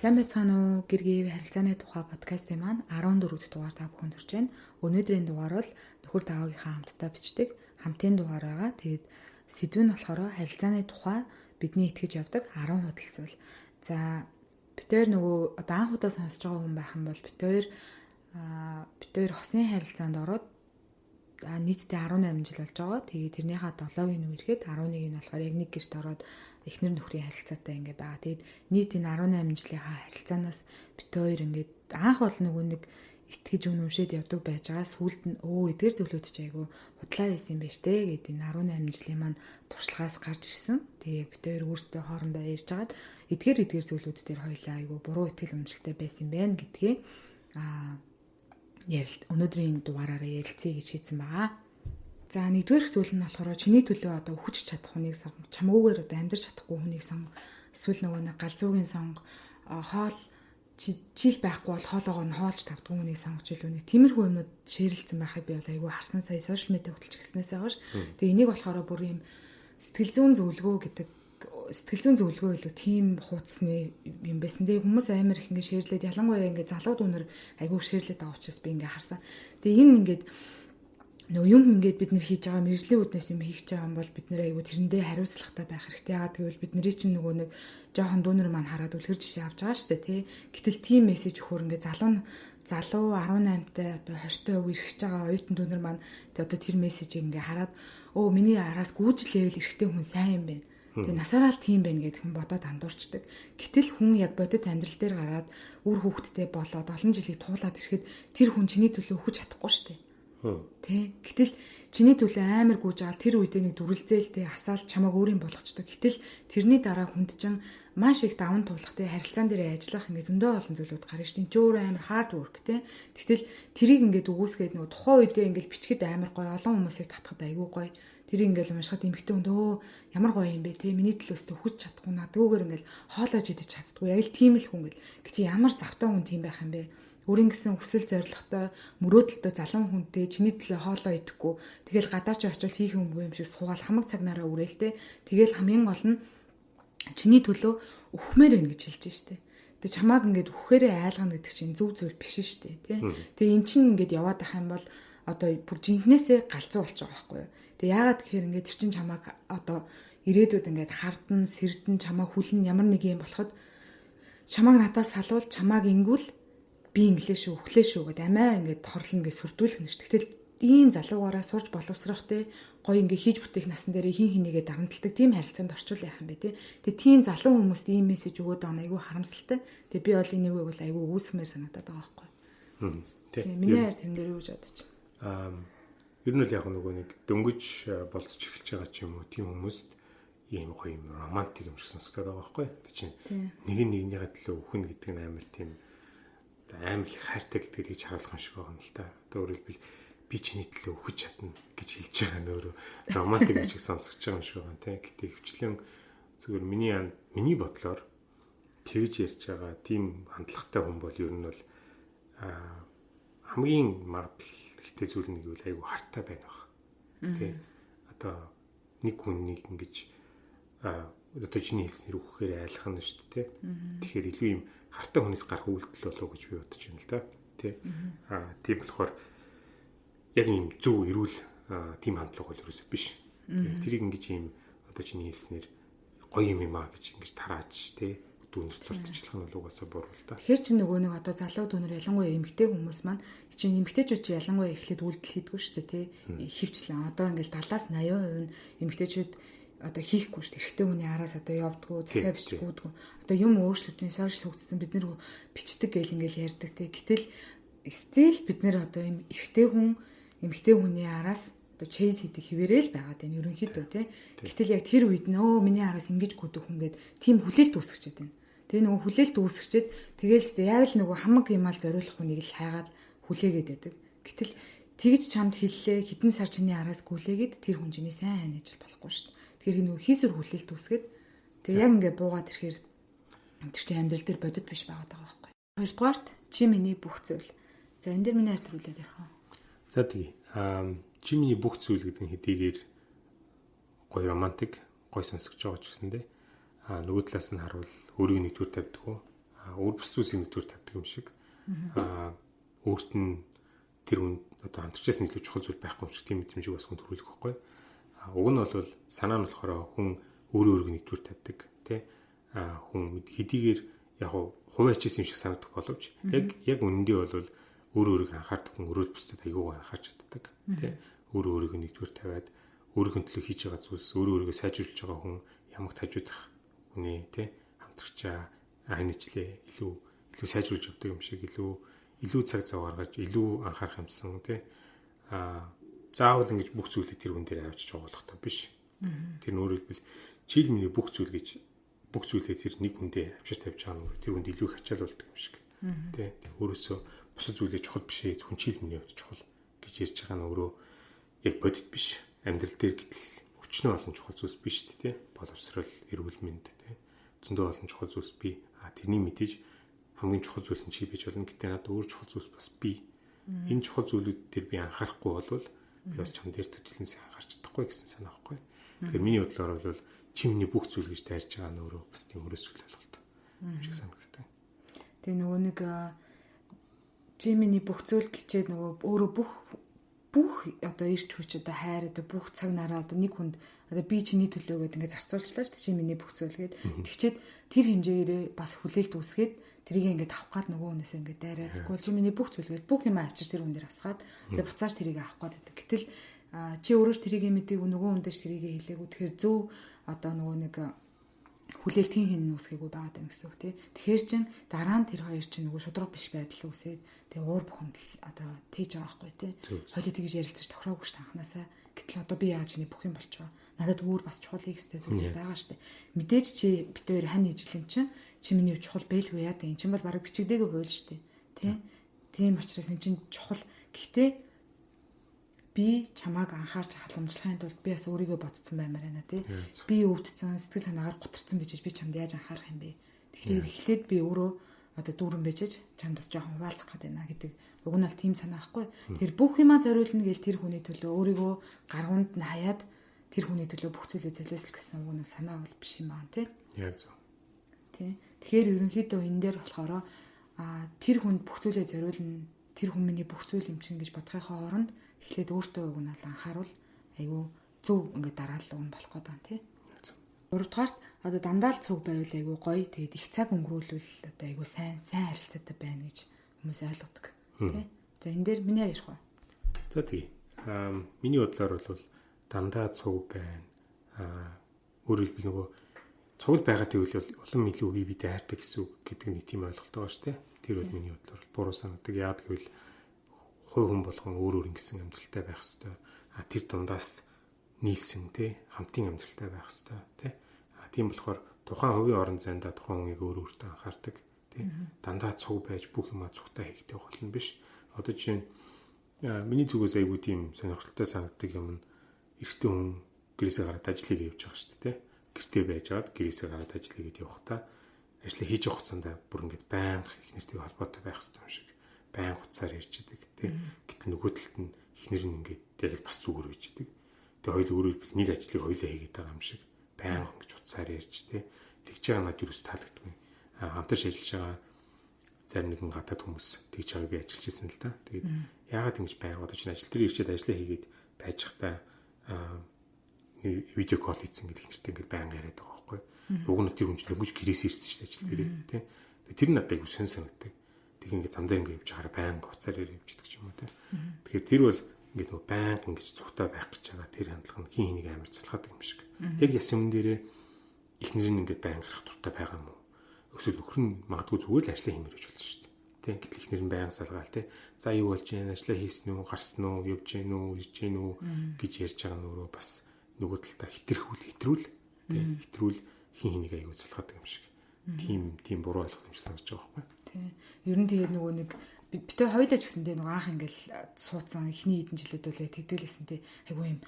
Сайн байцгаана уу? Гэргийн харилцааны тухай подкастын маань 14 дугаар та бүхэнд хүрч байна. Өнөөдрийн дугаар бол нөхөр даавынхаа хамтдаа бичдэг хамтын дугаар байгаа. Тэгээд сэдв нь болохоор харилцааны тухай бидний итгэж явдаг 10 худалцвал. За бид хоёр нөгөө одоо анх удаа сонсож байгаа хүн байх юм бол бид хоёр хосын харилцаанд ороод нийтдээ 18 жил болж байгаа. Тэгээд тэрнийхээ 7-ыг нь үерхэд 11-ийг нь болохоор яг нэг гэрт ороод эхнэр нөхрийн харилцаатай ингээ байгаа. Тэгээд нийт энэ 18 жилийнхаа харилцаанаас бид хоёр ингээд анх бол нөгөө нэг итгэж үнэмшээд явдаг байж байгаа. Сүүлд нь эдгээр зүйлүүд ч айгүй худлаа байсан юм байна штэ гэдэг энэ 18 жилийн маань туршлагаас гарч ирсэн. Тэгээд бид хоёр өөрсдөө хоорондоо ярьж агаад эдгээр зүйлүүд дээр хоёлаа айгүй буруу итгэл үнэмшилтэй байсан юм байна гэдгийг өнөөдрийн дугаараараа ярилцъя гэж хийсэн байгаа. За нэгдүгээр зүйл нь болохоор чиний төлөө одоо хүч чадах хүнийг сонго, чамгүйгээр одоо амьдрч чадахгүй хүнийг сонго, эсвэл нөгөө нэг галзуугийн сонго, хоол чил байхгүй бол хоолоогоо нь хоолж тавдгүй хүнийг сонгож илүү нэг тиймэрхүү юмнууд шеэрлсэн байхыг би бол айгүй харсан. Сая сошиал медиа хөтлөж гиснээс хойш. Тэгээ энийг болохоор бүр юм сэтгэл зүйн зөвлөгөө илүү тийм хуудасны юм байсан. Тэгээ хүмүүс амар их ингэ шеэрлээд ялангуяа ингэ залуу дүүнэр айгүй шеэрлээд байгаа учраас би ингэ харсан. Тэгээ энэ ингээд нөгөө юм ингээд бид нэр хийж байгаа мэржлийн үднээс юм хийх гэж байгаа юм бол бид нэр айгүй тэрэндээ хариуцлагатай байх хэрэгтэй. Яагаад гэвэл бид нэрийн чинь нөгөө нэг жоохон дүүнер маань хараад үлгэр жишээ авч байгаа шүү дээ тий. Гэтэл тийм мессеж өгөхөр ингээд залуу 18-тай одоо 20-тай өг ирэх гэж байгаа оюутан дүүнер маань одоо тэр мессежийг ингээд хараад миний араас гүйжил левел эрэхтэй хүн сайн юм байна. Тэгээ насаараа л тийм байна гэдг хүн бодоод андуурчдаг. Гэтэл хүн яг бодит амьдрал дээр гараад үр хүүхэдтэй болоод олон жилийг туулаад ирэхэд тэр хүн чиний төлөө өгч чадахгүй шүү дээ. Тэ. Гэтэл чиний төлөө амар гүйж агаал тэр үедээ нэг дүрлзээлтэй асаал чамааг өөрийн болгочдог. Гэтэл тэрний дараа хүнд чинь маш их даван туулахтай харилцаан дээр ажиллах ингээд зөндөө олон зүйлүүд гарна шүү дээ. Энд өөр амар хард work тэ. Гэтэл тэрийг ингээд үгүйсгээд нөгөө тухайн үедээ ингээд бичгэд амар гоё олон хүмүүсийг татхад айгүй гоё. Тэр ингээл уншихад эмхтэй хүнд ямар гоё юм бэ те миний төлөөс өгч чадахгүй надгүйгээр ингээл хоолойж идэж чаддгүй яг л тийм л хүн гэл. Гэвч ямар завтай хүн тийм байх юм бэ? Өөрийн гэсэн хүсэл зоригтой мөрөөдөлтөй залуу хүнтэй чиний төлөө хоолоо идэхгүй тэгэл гадаач очил хийх юмгүй юм шиг суугаал хамаг цагнаараа үрээлтэй тэгэл хамгийн гол нь чиний төлөө өгмөр байна гэж хэлж штэ. Тэг чамааг ингээд өгөхээрээ айлгана гэдэг чинь зөв зүйл биш штэ тий. Тэгээ эн чинь ингээд яваад ах юм бол одоо бүр жинхнээсээ галзуу болчих жоох байхгүй юу. Тэг яагаад гэхээр ингээд тэр чин чамааг одоо ирээдүйд ингээд хардан сэрдэн чамааг хүлэн ямар нэг юм болоход чамааг надаас салуул чамааг ингүүл би инглээ шүү өглөө шүү гэд амиа ингээд торлно гэж сүрдүүлэх нь шүү. Тэгтэл ийм залуугаараа сурж боловсрох те гоё ингээд хийж бүтээх насан дээр хин хинийгээ дарамтлагдаг тийм харилцаанд орчуул яах юм бэ те. Тэг тийм залуу хүмүүст ийм мессеж өгөөд байгаа нь айгүй харамсалтай. Тэг би бол энийг бол айгүй үүсмээр санагдаад байгаа байхгүй. Тэг миний хайр тэн дээр юу гэж бодож байна. Ер нь л яг нөгөө нэг дөнгөж болцож эхэлж байгаа ч юм уу тийм хүмүүст ийм гоё юм романтик юм шиг сонсогдоод байгаа байхгүй. Тэг чинь нэгнийгээ төлөө өхнө гэдэг нь амар тийм амар их хайртай гэдгийг гэж харуулах юм шиг байгаа юм л та. Одоо өөрөлдвөл би чиний төлөө өгч чадна гэж хэлж байгаа нь өөрөө романтик юм шиг сонсогдож байгаа юм шиг байна тийм. Гэтэ хвчлэн зөвхөн миний бодлоор тэгж ярьж байгаа тийм хандлагатай хүн бол ер нь бол хамгийн магадлалтай зүйл нэг үл айгу хартай байна баг. Тэ. Одоо нэг хүнийг ингэж одоо чиний хэлснээр өгөхээр айлах нь шүү дээ. Тэгэхээр илүү юм хартай хүнээс гарах үйлдэл болов гэж би бодож байна л да. Тэ. Тийм болохоор яг юм зөв эрүүл тийм хандлага бол ерөөсөө биш. Тэрийг ингэж юм одоо чиний хэлснээр гоё юм аа гэж ингэж тарааж тэ дүүнэр цуртчлах нь бол угаасаа буруу л да. Тэгэхээр чи нөгөө нэг одоо залуу дүүнэр ялангуяа эмэгтэй хүмүүс маань чинь эмэгтэйчүүд чи ялангуяа эхлээд үйлдэл хийдэггүй шүү дээ тий. Хөвчлэн одоо ингээл 70-80% нь эмэгтэйчүүд одоо хийхгүй шүү дээ. Эрэгтэй хүний араас одоо явдггүй, захиа бичгүүдгүй. Одоо юм өөрчлөгдөж сошиал хөгжсөн бид нэр бичдэг гэл ингээл ярьдаг тий. Гэтэл стил бид нэр одоо юм эрэгтэй хүн эмэгтэй хүний араас одоо чейз хийдэг хിവэрэл байгаад байна ерөнхийдөө тий. Гэтэл яг тэр үед нөө миний араас ингэж гүдэх хүн гээд тийм хүлээлт үүсгэж байна. Тэгээ нөгөө хүлээлт үүсгчихэд тэгээл яг л нөгөө хамаг юмал зориулах хүнийг л хайгаад хүлээгээд байдаг. Гэтэл тэгж чамд хэллээ хэдэн сар чиний араас гүлээгээд тэр хүн чиний сайн ажил болохгүй шүү дээ. Тэгэхээр нөгөө хийсвэр хүлээлт үүсгээд тэгээ яг ингээ буугаад ирэхээр тэр чинь амьдрал дээр бодит биш байгаад байгаа байхгүй. Хоёрдугаарт чи миний бүх зүйл. За энэ дээр миний хайр төрүүлээд ярих уу? За тэгье. Чи миний бүх зүйл гэдэг нь хэдийгээр гоё романтик, гоё сонсогч байгаа ч гэсэндээ нөгөө талаас нь харуул өөрийг нэгдүгээр тавьдаг уу? өөр бус зүйлсийн нэгдүгээр тавьдаг юм шиг. Өөрт нь тэр хүн одоо хамтарчаас илүү чухал зүйл байхгүй юм шиг тийм мэдрэмжийг бас хүн төрүүлэх байхгүй. Уг нь бол санаа нь болохоор хүн өөрөө өөрийг нэгдүгээр тавьдаг тий. Хүн хэдийгээр яг хуваач юм шиг санагдах боловч яг үнэндээ бол өөрөө өөрийг анхаардаг хүн өөрөө бусдад аягүй анхаарч чаддаг тий. Өөрөө өөрийг нэгдүгээр тавиад өөрийнхөө төлөө хийж байгаа зүйлс өөрөө өөрийгөө сайжруулж байгаа хүн ямагт хажуудах үнэ тий. Хамтрагчаа ханижлээ илүү сайжруулж явдаг юм шиг илүү цаг зав гаргаж илүү анхаарах юмсан тий. Заавал ингэж бүх зүйлийг тэр хүн дээр авчиж оруулах та биш. Тэр нь өөрөөр хэлбэл чиг миний бүх зүйлээ тэр нэг хүндээ авчиж тавьж байгаа нь тэр хүнд илүү их ачаалуулдаг юм шиг. Тий. Өөрөөсөө бусад зүйлээ чухал биш ээ хүн чиг миний хувьд чухал гэж ярьж байгаа нь өөрөө яг бодит биш. Амьдрал дээр гэтэл өчнөө олон чухал зүйлс биш тий. Боловсрол, эрүүл мэнд тий. Зөндөө олон чухал зүйлс бий. Тэрний мэдээж хамгийн чухал зүйлс нь чи бич болно. Гэтэ надад өөр чухал зүйлс бас бий. Энэ чухал зүйлүүд дээр би анхаарахгүй болвол би бас чам дээр төтөлнөөс анхаарч чадахгүй гэсэн санаа байхгүй. Тэгэхээр миний бодлоор бол чимний бүх зүйл гэж дайрч байгаа нь өөрөө бас тийм өрөөсгөл ойлголт юм шиг санагддаг. Тэгээ нөгөө нэг чимний бүх зүйл гэчээд нөгөө өөрөө бүх одоо ирч хүч одоо хайр одоо бүх цаг нараа одоо нэг хүнд одоо би чиний төлөө гэдэг ингээд зарцуулчлаа шүү дээ чимний бүх зүйл гээд тэгчээд тэр хэмжээрээ бас хүлээлт үүсгээд тэрийг ингээд авах гад нөгөө хүнээс ингээд дайраад эсвэл чимний бүх зүйлгээд бүх юм авчир тэр хүн дээр асгаад тэгээ буцааж тэрийг авах гад гэдэг. Гэтэл чи өөрөө тэрийг мэдээгүй нөгөө хүндээс тэрийг хэлээгүй тэгэхээр зөв одоо нөгөө нэг хүлээлтийн хин үүсгээгүй байгаад байна гэсэн үг тий. Тэгэхээр чин дараа нь тэр хоёр чинь нөгөө шудраг биш байдал үүсээд тэгээ уур бухимдал одоо тээж байгаа байхгүй тий. Хойлоо тэгж ярилцаж тохироогүй ш танханасаа. Гэтэл одоо би яаж чиний бүх юм болчихоо. Надад өөр бас чухал ихтэй зүйл байгаа штэ. Мэдээж чи бит хоёр хань ижлэн чи миний чухал бэлгүй яа гэдэг. Чин бол бараг бичигдээгүй хууль штэ. Тий. Тийм учраас эн чин чухал. Гэхдээ би чамааг анхаарч халамжлахын тулд би бас өөрийгөө бодсон баймаар байна тий. Би өвдсөн, сэтгэл санаагаар гутарсан байж би чамд яаж анхаарах юм бэ? Тэгэхээр эхлээд би өөрөө одоо дүүрэн байжж чамд бас жоохон хуваалцах гээд байна гэдэг. Уг нь бол тийм санаа ахгүй. Тэр бүх юмаа зориулна гэж тэр хүний төлөө өөрийгөө гаргуунд нь хаяад тэр хүний төлөө бүх зүйлээ золиослох гэсэн уг нь санаа бол биш юм аа тий. Яг зөв. Тий. Тэгэхээр ерөнхийдөө энэ дээр болохоор тэр хүнд бүх зүйлээ зориулна. Тэр хүн миний бүх зүйл юм чинь гэж бодохын оронд эхлээд өөртөө уг нь анхааруул айгүй зөв ингээд дараалал уг нь болох гэдэг нь тий. Гуравдугаарт одоо дандаа л цуг байвал айгүй гоё тэгээд их цаг өнгөрүүлвэл одоо айгүй сайн харилцаатай байна гэж хүмүүс ойлгодог тий. За энэ дээр миний ярих уу? За тий. Миний бодлоор бол дандаа цуг байна. Өөрөөр хэлбэл нөгөө цуг байгаа гэвэл улам илүү бие биедээ хайртай гэсэн үг гэдэг нэг тийм ойлголт байгаа шүү дээ. Тэр бол миний бодлоор буруу санагддаг. Яагаад гэвэл хувь хүн болгон өөр ингэсэн амьдралтай байх хэвээр. Тэр дундаас нийлсэн тий хамтын амьдралтай байх хэвээр тий. Тийм болохоор тухайн хувийн орон зайдаа тухайн хүнийг өөр өөртөө анхаардаг тий. Дандаа цуг байж бүх юма цугтаа хийгдэх болно биш. Одоо жишээ нь миний зүгээс айгүй тийм сонирхолтой санагддаг юм. Эрэгтэй хүн гэрээсээ гараад ажлыг явж байгаа шүү дээ тий. Гэртээ байжгаад гэрээсээ гараад ажлыг гээд явахдаа ажлыг хийж явах хугацаанд бүр ингээд байнга их нэртэй холбоотой байх хэрэгтэй юм шиг байнга хуцаар ярьчихдаг тий. Гэтэл нөгөө талд нь их нэр нь ингээд яг л бас зүгээр байждаг. Тэгээ хоёул өөрөө бил нэг ажлыг хоёулаа хийгээд байгаа юм шиг байнга ингэж хуцаар ярьж тий. Тэгж байгаа надад юу ч таалагдгүй. Хамтарч ажиллаж байгаа зарим нэгэн гадаад хүмүүс тэгж байгааг би ажиллаж ирсэн л та. Тэгээд яагаад ингэж байнга одоо чинь ажил дээр ирчээд ажлаа хийгээд байж захтаа видео кол хийсэн гэдэг нэртэй ингээд байнга яриад байгаа байхгүй. Уг нь тэр хүн чинь дөнгөж гэрээс ирсэн шүү дээ ажил дээр тий. Тэр нь надад айгу сонирхдаг. Тэг ингээд замдаа ингээд явж хараа байнга хуцаар явждаг ч юм уу тий. Тэгэхээр тэр бол ингээд нөгөө байнга ингэж зүгтаа байх гэж байгаа тэр хандлага нь хин хэнийг амар залхаадаг юм шиг. Яг яс юм дээрээ эхнэр нь ингээд байнга гарах дуртай байгаа юм уу? Өсвөл нөхөр нь магадгүй зүгээр л ажлаа хиймээр гэж болно шүү дээ. Тий. Гэтэл эхнэр нь байнга залгаал тий. За юу болж байна? Ажлаа хийсэн үү? Гарсан уу? Явж гин үү? Ирж гин үү? гэж ярьж байгаа нь өөрөө бас нөгөө талдаа хэтрүүл тий. Хэтрүүл хин хэнийг аягүй залхаадаг юм шиг. Тийм буруу ойлгох юм шиг санагдаж байгаа байхгүй. Тий. Ер нь тэгээд нөгөө нэг битээ хоёлаа ч гэсэндээ нөгөө анх ингээл суудсан эхний хэдэн жилүүд үлээ тэгдэлсэн тий. Айгүй юм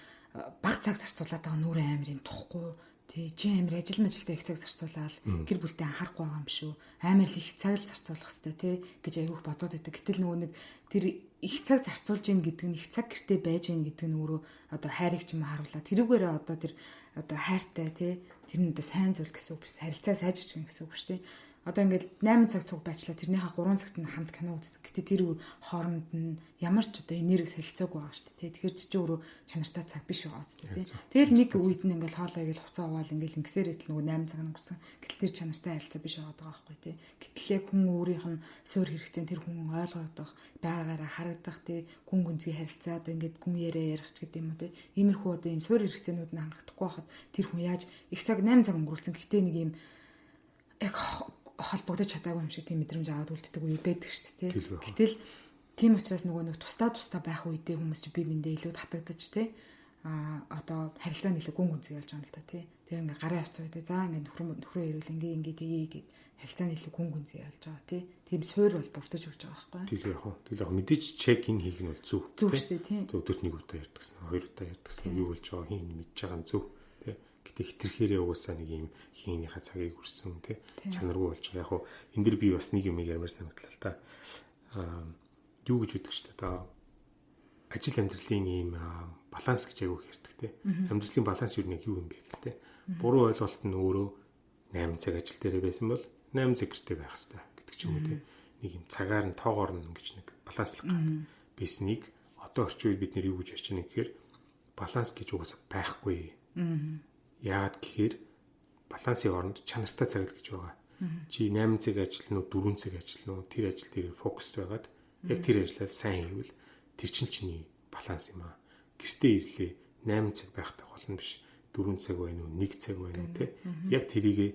баг цаг зарцуулаад байгаа нүрэ амир юм тухгүй. Тий. Чи амир ажил мэжилтэй их цаг зарцуулаад гэр бүлтэй анхаарахгүй байгаа юм шүү. Амир л их цаг л зарцуулах хэрэгтэй тий гэж айгүйх бодоод байдаг. Гэтэл нөгөө нэг тэр их цаг зарцуулж гин гэдэг нь их цаг гэртээ байж гин гэдэг нь өөрөө одоо хайрыг ч юм харуулаад тэрүүгээрээ одоо тэр одоо хайртай тий тэр нь одоо сайн зүйл гэсэн үг биш харилцаа сайжирч гин гэсэн үг шүү дээ. одоо ингээд 8 цаг цуг байчлаа тэрнийхээ 3 цагт нь хамт кино үздэг. Гэтэ тэр хооронд нь ямар ч одоо энерги солилцоогүй байгаа шүү дээ. Тэгэхээр чи өөрөө чанартай цаг биш байгаа зү тий. Тэгэл нэг үед нь ингээд хоолой гээл хуцаа уваал ингээд ингэсээр идэл нөгөө 8 цаг өнгөрсөн. Гэтэл тэр чанартай харилцаа биш байгаа байхгүй тий. Гэтэл яг хүн өөрийнх нь суур хэрэгцээ тэр хүн ойлгох байгаагаараа харагдах тий. Гүн гүнзгий харилцаа одоо ингээд гүн яриа ярих ч гэдэг юм уу тий. Иймэрхүү одоо ийм суур хэрэгцээнүүд нь хангахдаггүй байхад тэр хүн яаж их цаг 8 цаг өнгөрүүлсэн. Гэтэ нэг ийм яг холбогдож чадаагүй юм шиг тийм мэдрэмж аваад үлддэг үе байдаг шүү дээ тий. Гэтэл тийм учраас нөгөө нэг тусдаа байх үедээ хүмүүс чи бие биендээ илүү татагдаж тий. Одоо харилцаа нэлээд гүн гүнзгий болж байгаа юм л да тий. Тэгээ ингээ гарын авцаа үедээ за ингээ нөхрөө ирүүл ингээ тгий гэд харилцаа нэлээд гүн гүнзгий болж байгаа тий. Тийм суур бол бурдаж өгч байгаа байхгүй. Тэгэл яг мэдээж чек ин хийх нь бол зөв. Зөв шүү дээ тий. Өдөрт нэг удаа ярьдагсан, хоёр удаа ярьдагсан юу болж байгаа хин мэдж байгаа нь зөв тий. Гэтэ хитрхээрээ угаасаа нэг юм хийнийхээ цагийг үрсэн тий. Чанаргүй болж байгаа. Яг хуу энэ дэр би бас нэг юм ярмаар санагдлаа л та. Юу гэж үдэг ч та ажил амьдралын ийм баланс гэж аягүй ярьдаг тий. Амьдралын баланс юу нэг юу юм бэ гэл тий. Буруу ойлголт нь өөрөө 8 цаг ажил дээрээ байсан бол 8 цаг гэртээ байх хэрэгтэй гэдэг ч юм уу тий. Нэг юм цагаар нь тоогоор нь ингэж нэг баланслах гэдэг. Биснийг одоо орчин үед бид нэр юу гэж ярьж байна гэхээр баланс гэж угаасаа байхгүй. Яагаад гэхээр балансын оронд чанартай цаг л гэж байгаа. Чи 8 цаг ажиллана уу 4 цаг ажиллана уу тэр ажил дээр фокусд байгаад яг тэр ажлаа сайн хийвэл тэр чинь чиний баланс юм аа. Гэртээ ирлээ 8 цаг байхтай болно биш 4 цаг байна уу 1 цаг байна уу те. Яг тэрийгээ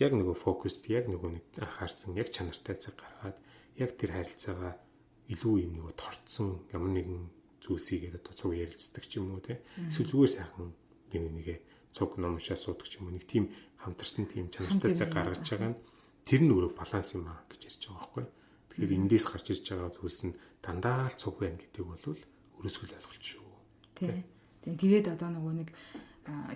яг нөгөө фокусд яг нөгөө нэг анхаарсан яг чанартай цаг гаргаад яг тэр харилцаагаа илүү юм нөгөө торцсон ямар нэгэн зүйлсийгээд одоо цуг ярилцдаг ч юм уу те. Эсвэл зүгээр сайхан нэгэ цуг ном уншаа суудаг ч юм уу нэг тийм хамтарсан тийм чанартай цаг гаргаж байгаа нь тэр нь өөрөө баланс юм аа гэж ярьж байгаа байхгүй. Тэгэхээр эндээс гарч ирж байгаа зүйлс нь дандаа л цуг байна гэдэг бол өрөөсгөл ойлголт шүү. Тий. Тэгээд одоо нөгөө нэг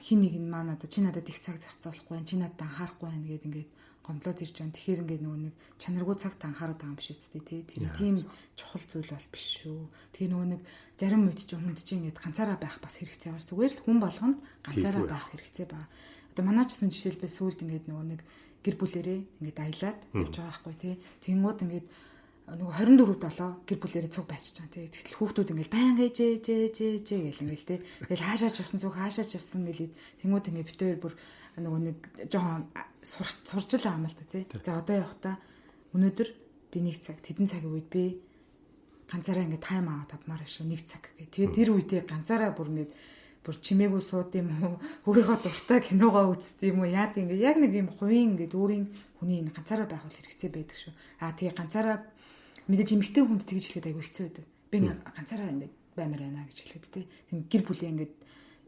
хин нэг нь маань одоо чи надад их цаг зарцуулахгүй байна, чи надад анхаарахгүй байна гэдэг ингээд гомдлоод ирж байгаа. Тэгэхээр ингээд нөгөө нэг чанаргүй цагт анхаарат байгаа юм биш үстэй тий. Тэр тийм чухал зүйл бол биш шүү. Тэгээ нөгөө нэг зарим үед ч хүнд чи ингээд ганцаараа байх бас хэрэгцээ байгаа. Зүгээр л хүн болгонд ганцаараа байх хэрэгцээ ба. Одоо манайчсан жишээлбэл сүүлд ингээд нөгөө нэг гэр бүлэрээ ингээд аялаад явж байгаа байхгүй тий. Тэнгууд ингээд нөгөө 24/7 гэр бүлэрээ цуг байчиж байгаа тий. Тэгтэл хүүхдүүд ингээд баян ээжээ гэл ингээд тий. Тэгэл хаашаач явсан цуг хаашаач явсан гэлээ. Тэнгууд ингээд битээр бүр нөгөө нэг жоохон сурч л байгаа юм л та тий. За одоо явахта өнөөдөр би 1 цаг тэдэн цагийн үед би ганцаараа ингээд тайм аут авмаар шүү 1 цаг гэх. Тэгээ тэр үедээ ганцаараа бүр ингээд бүр чимээгүй сууд юм уу өөрийнхөө дуртай киногоо үзт юм уу яад ингээд яг нэг юм хувийн ингээд өөрийн хүний ганцаараа байх бол хэрэгцээ байдаг шүү. Тэгээ ганцаараа мэдээж эмэгтэй хүнд тэгж хэлэхэд айгүй хэцүү байдаг. Би ганцаараа ингээд баймаар байна гэж хэлэхэд тий. Тэг гэр бүлийн ингээд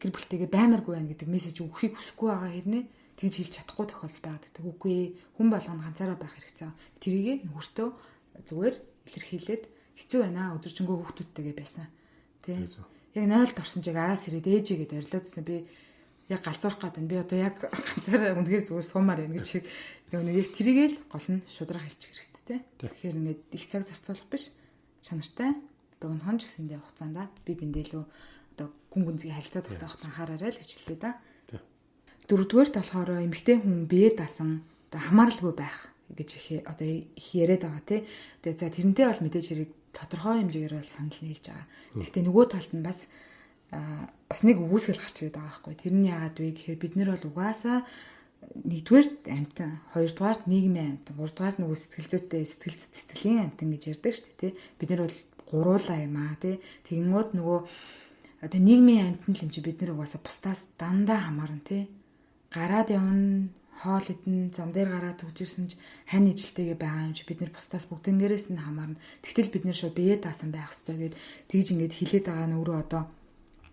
гэр бүлтэйгээ баймааргүй байна гэдэг мессеж өгөхийг хүсэхгүй байгаа хэрнээ тэгж хэлж чадахгүй тохиолдол байдаг. Үгүй хүн болгоно ганцаараа байх хэрэгцээ. Тэрийг нөхөртөө зүгээр илэрхийлээд хэцүү байна өдөржингөө хүүхдүүдтэйгээ байсан. Тий. Яг 0-д орсон чиг араас ирээд ээжигээд орилоодсэн би яг галзуурах гэдэг нь би одоо яг ганцаараа үнэхээр зүгээр суумаар байна гэж нэг яг тэрийгээл гол нь шудрах хэлчих хэрэгтэй. Тэгэхээр ингээд их цаг зарцуулах биш чанартай богинохон ч гэсэндээ хугацаанд би биндээлөө одоо гүн гүнзгий харилцаа тогтоох анхаараарай л гэж хэллээ да. Дөрөвдүгээрт болохоор эмэгтэй хүн бие даасан одоо хамааралгүй байх гэж одоо их яриад байгаа тий. Тэгээ за тэрнтэй бол мэдээж хэрэг тодорхой хэмжээгээр бол санал нийлж байгаа. Гэхдээ нөгөө талд нь бас нэг үүсгэл гарч ирээд байгаа байхгүй. Тэр нь яагаад вэ гэхээр бид нэр бол угаасаа нэгдүгээрт амтан, хоёрдугаарт нийгмийн амтан, гуравдугаарт нөгөө сэтгэл зүйтэй сэтгэлийн амтан гэж ярьдаг шүү дээ тий. Бид нэр бол гуруулаа юм аа тий. Тэгэнгүүт нөгөө одоо нийгмийн амтан л юм чи бид нэр угаасаа бусдаас дандаа хамаарна тий. Гараад явна хоол идэн зам дээр гараад төгжирсэн ч хань ижилтэйгээ байгаа юм чи бид нэр бусдаас бүгднгээрээс нь хамаарна. Тэгтэл бид нэр шууд бие даасан байх хэрэгтэй гэд тэгж ингээд хилээд байгаа нь өөрөө одоо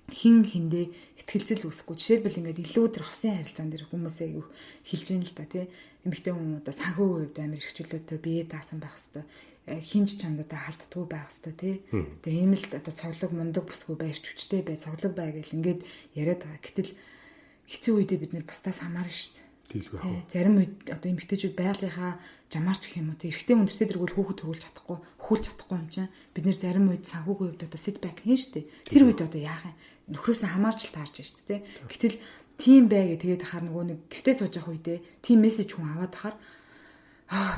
хин хиндэ ихтгэлцэл үүсэхгүй. Жишээлбэл ингээд илүү тэр хосын харилцаан дээр хүмүүсээ юу хэлж яана л та тий. Эмэгтэй хүн одоо санхүү үед амар ихчлөлтөй бие даасан байх хэрэгтэй. Хинж чамдаа халддаггүй байх хэрэгтэй тий. Тэгээ ийм л одоо цоглог мундаг бүсгүй байрч хүчтэй бай, цоглог бай гэл ингээд яриад байгаа. Гэтэл хэцүү үедээ бид нэр бусдаас хамаарна шүү дээ. Зарим үед одоо эмэгтэйчүүд байгалийнхаа жамаарч гэх юм уу эрэгтэй хүндтэй дэргүүл хүүхэд төрүүлж чадахгүй хөхүүлж чадахгүй юм чинь бид нэр зарим үед санхүүгийн үед одоо сетбэк хийн штэ тэр үед одоо яах юм нөхрөөс нь хамаарч л таарч штэ гэтэл тийм бай гэ тэгээд хахаар нөгөө нэг гэртээ сууж явах үедээ тийм мессеж хүн аваад хахаар